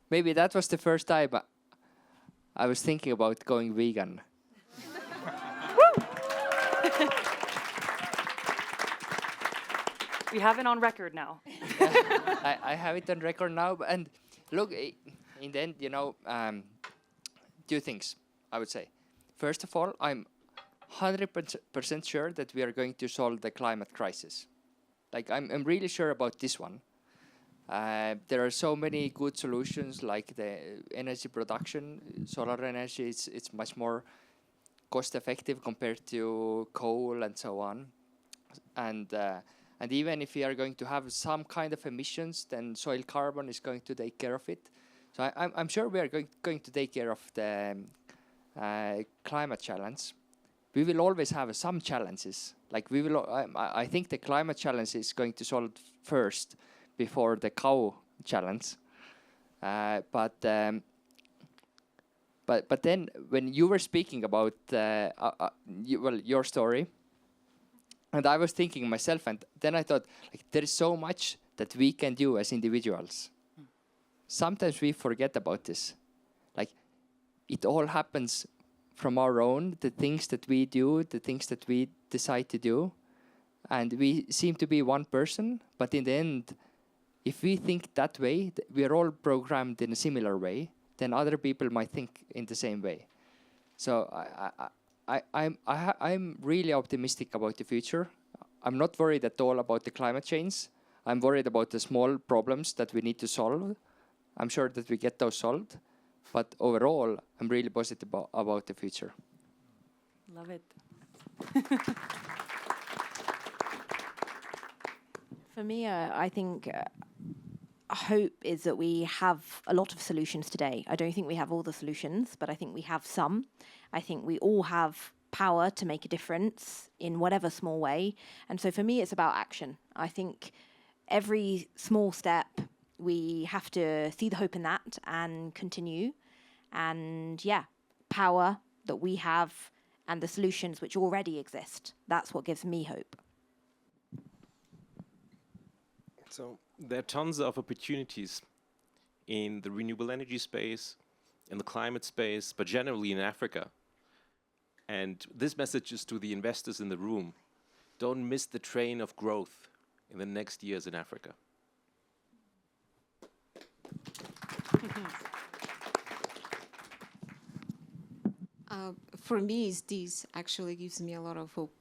maybe that was the first time I was thinking about going vegan. We have it on record now. I have it on record now. And look, in the end, you know, two things, I would say. First of all, I'm 100% sure that we are going to solve the climate crisis. Like, I'm really sure about this one. There are so many good solutions, like the energy production. Solar energy, it's much more cost-effective compared to coal and so on. And even if we are going to have some kind of emissions, then soil carbon is going to take care of it. So I'm sure we are going to take care of the climate challenge. We will always have some challenges. Like we will, I think the climate challenge is going to solve first before the cow challenge. But then when you were speaking about your story, and I was thinking myself, and then I thought, like, there is so much that we can do as individuals. Sometimes we forget about this. Like, it all happens from our own, the things that we do, the things that we decide to do. And we seem to be one person, but in the end, if we think that way, we are all programmed in a similar way, then other people might think in the same way. So I'm really optimistic about the future. I'm not worried at all about the climate change. I'm worried about the small problems that we need to solve. I'm sure that we get those solved. But overall, I'm really positive about the future. Love it. For me, I think hope is that we have a lot of solutions today. I don't think we have all the solutions, but I think we have some. I think we all have power to make a difference in whatever small way. And so for me, it's about action. I think every small step, we have to see the hope in that and continue. And power that we have and the solutions which already exist. That's what gives me hope. So there are tons of opportunities in the renewable energy space, in the climate space, but generally in Africa. And this message is to the investors in the room. Don't miss the train of growth in the next years in Africa. For me, this actually gives me a lot of hope.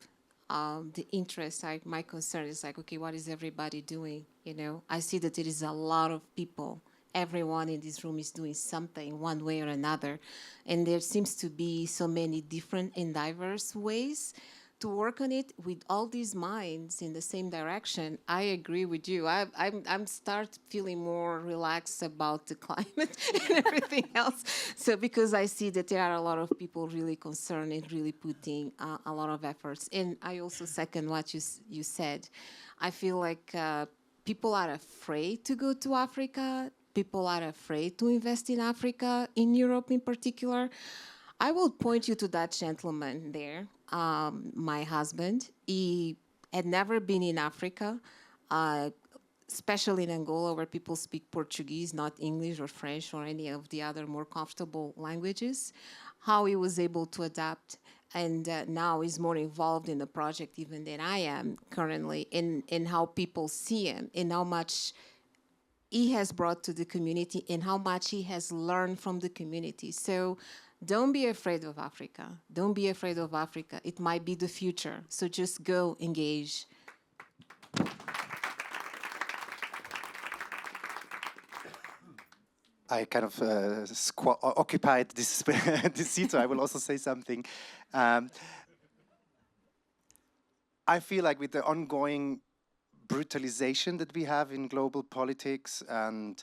The interest, my concern is like, okay, what is everybody doing? You know, I see that there is a lot of people. Everyone in this room is doing something one way or another. And there seems to be so many different and diverse ways to work on it with all these minds in the same direction. I agree with you. I'm start feeling more relaxed about the climate and everything else. So because I see that there are a lot of people really concerned and really putting a lot of efforts. And I also second what you said. I feel like people are afraid to go to Africa. People are afraid to invest in Africa, in Europe in particular. I will point you to that gentleman there, my husband. He had never been in Africa, especially in Angola, where people speak Portuguese, not English or French or any of the other more comfortable languages. How he was able to adapt, and now is more involved in the project even than I am currently, in how people see him, in how much he has brought to the community, and how much he has learned from the community. So don't be afraid of Africa. Don't be afraid of Africa. It might be the future. So just go engage. I kind of occupied this, this seat, so I will also say something. I feel like with the ongoing brutalization that we have in global politics, and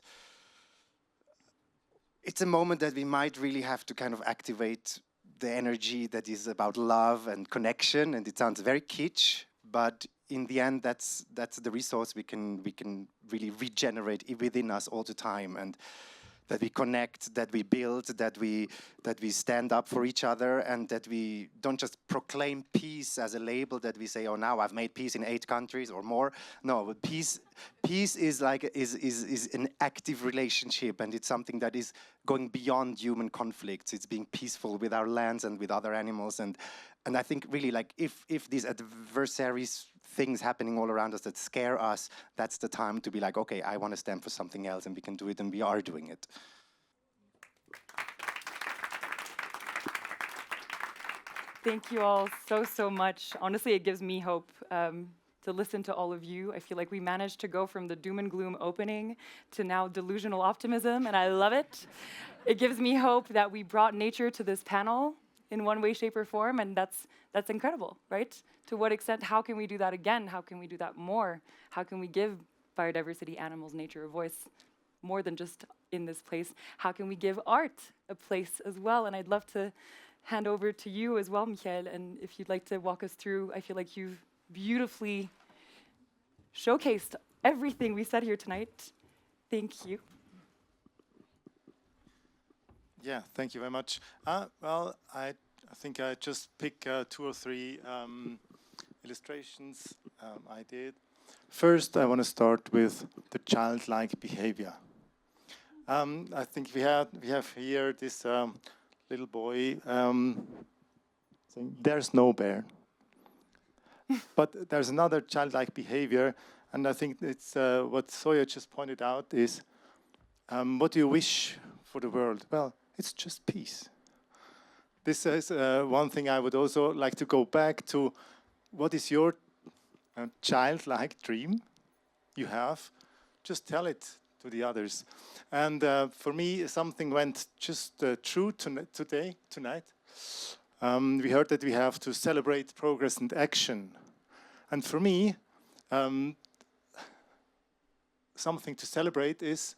it's a moment that we might really have to kind of activate the energy that is about love and connection. And it sounds very kitsch, but in the end, that's the resource we can really regenerate within us all the time. And that we connect, that we build, that we stand up for each other, and that we don't just proclaim peace as a label that we say, oh, now I've made peace in 8 countries or more. No, but peace is like is an active relationship, and it's something that is going beyond human conflicts. It's being peaceful with our lands and with other animals, and I think really like if these adversaries, things happening all around us that scare us, that's the time to be like, okay, I want to stand for something else, and we can do it, and we are doing it. Thank you all so much. Honestly, it gives me hope to listen to all of you. I feel like we managed to go from the doom and gloom opening to now delusional optimism, and I love it. It gives me hope that we brought nature to this panel in one way, shape, or form, and that's incredible, right? To what extent, how can we do that again? How can we do that more? How can we give biodiversity, animals, nature a voice more than just in this place? How can we give art a place as well? And I'd love to hand over to you as well, Michael, and if you'd like to walk us through, I feel like you've beautifully showcased everything we said here tonight. Thank you. Yeah, thank you very much. Well, I think I just pick 2 or 3 illustrations I did. First, I want to start with the childlike behavior. I think we have here this little boy saying, "There's no bear." But there's another childlike behavior, and I think it's what Soya just pointed out is, what do you wish for the world? Well, it's just peace. This is one thing I would also like to go back to. What is your childlike dream you have? Just tell it to the others. And for me, something went just true tonight. We heard that we have to celebrate progress and action. And for me, something to celebrate is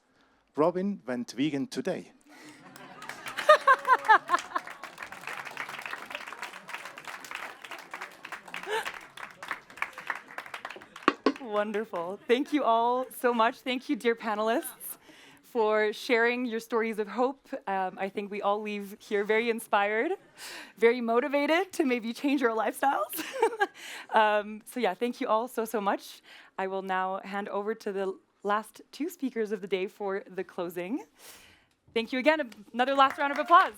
Robin went vegan today. Wonderful. Thank you all so much. Thank you, dear panelists, for sharing your stories of hope. I think we all leave here very inspired, very motivated to maybe change our lifestyles. So yeah, thank you all so much. I will now hand over to the last 2 speakers of the day for the closing. Thank you again. Another last round of applause.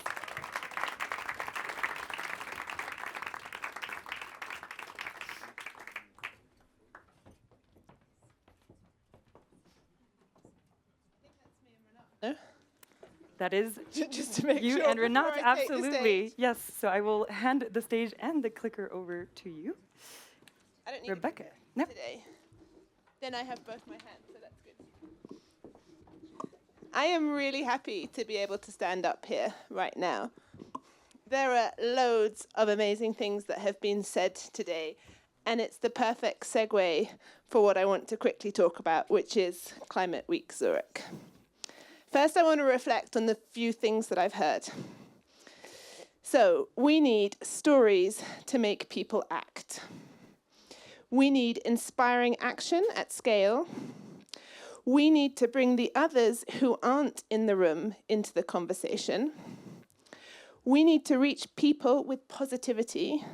That is just to make you sure and Renat, before I take the absolutely. stage. Yes, so I will hand the stage and the clicker over to you. I don't need Rebecca. a clicker today. Then I have both my hands, so that's good. I am really happy to be able to stand up here right now. There are loads of amazing things that have been said today, and it's the perfect segue for what I want to quickly talk about, which is Climate Week Zurich. First, I want to reflect on the few things that I've heard. So, we need stories to make people act. We need inspiring action at scale. We need to bring the others who aren't in the room into the conversation. We need to reach people with positivity,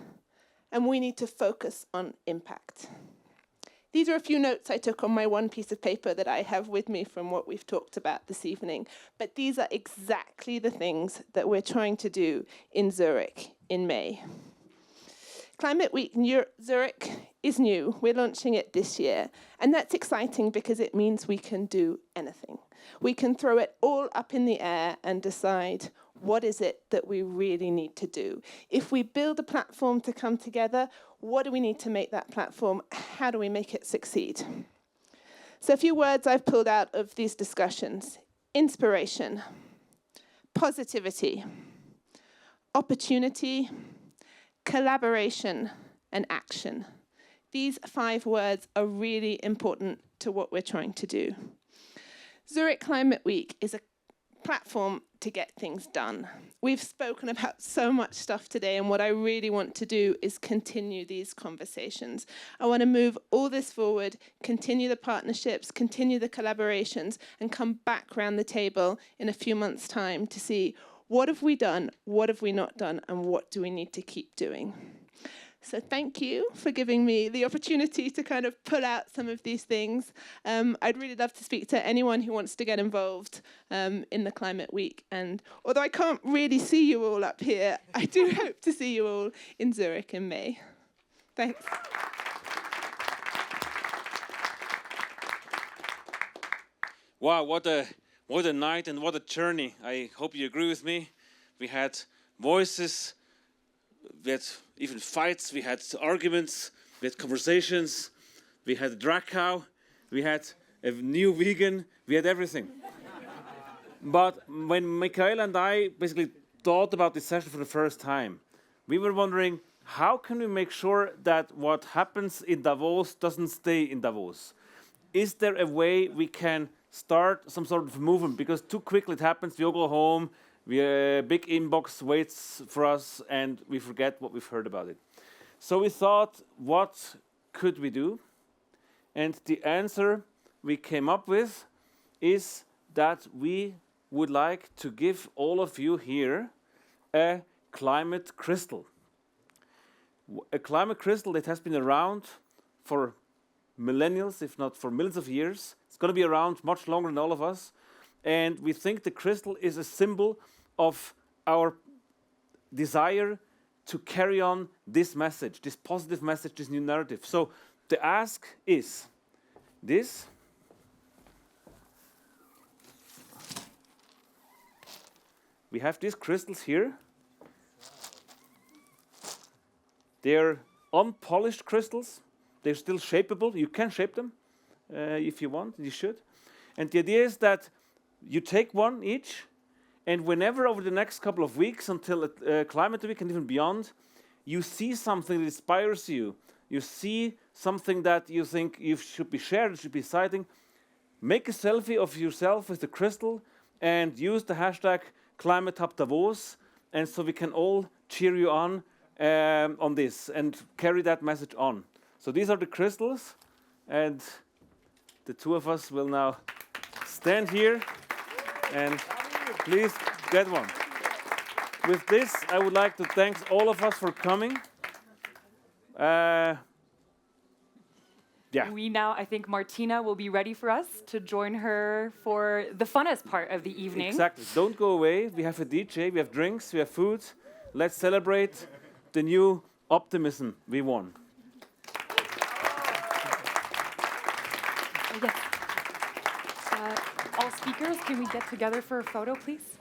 and we need to focus on impact. These are a few notes I took on my one piece of paper that I have with me from what we've talked about this evening. But these are exactly the things that we're trying to do in Zurich in May. Climate Week Zurich is new. We're launching it this year. And that's exciting because it means we can do anything. We can throw it all up in the air and decide what is it that we really need to do. If we build a platform to come together, what do we need to make that platform? How do we make it succeed? So a few words I've pulled out of these discussions. Inspiration, positivity, opportunity, collaboration, and action. These 5 words are really important to what we're trying to do. Zurich Climate Week is a platform to get things done. We've spoken about so much stuff today, and what I really want to do is continue these conversations. I want to move all this forward, continue the partnerships, continue the collaborations, and come back around the table in a few months' time to see what have we done, what have we not done, and what do we need to keep doing. So thank you for giving me the opportunity to kind of pull out some of these things. I'd really love to speak to anyone who wants to get involved in the Climate Week. And although I can't really see you all up here, I do hope to see you all in Zurich in May. Thanks. Wow, what a night and what a journey. I hope you agree with me. We had voices, we had even fights, we had arguments, we had conversations, we had a drag cow, we had a new vegan, we had everything. But when Michael and I basically thought about this session for the first time, we were wondering, how can we make sure that what happens in Davos doesn't stay in Davos? Is there a way we can start some sort of movement? Because too quickly it happens, we all go home, a big inbox waits for us, and we forget what we've heard about it. So we thought, what could we do? And the answer we came up with is that we would like to give all of you here a climate crystal. A climate crystal that has been around for millennials, if not for millions of years. It's going to be around much longer than all of us. And we think the crystal is a symbol of our desire to carry on this message, this positive message, this new narrative. So the ask is this. We have these crystals here. They're unpolished crystals. They're still shapeable. You can shape them if you want. You should. And the idea is that you take one each, and whenever over the next couple of weeks until Climate Week and even beyond, you see something that inspires you, you see something that you think you should be shared, should be citing, make a selfie of yourself with the crystal and use the hashtag #ClimateHubDavos, and so we can all cheer you on this and carry that message on. So these are the crystals, and the two of us will now stand here. And please get one. With this, I would like to thank all of us for coming. We now, I think Martina will be ready for us to join her for the funnest part of the evening. Exactly. Don't go away. We have a DJ, we have drinks, we have food. Let's celebrate the new optimism we won. Yes. All speakers, can we get together for a photo, please?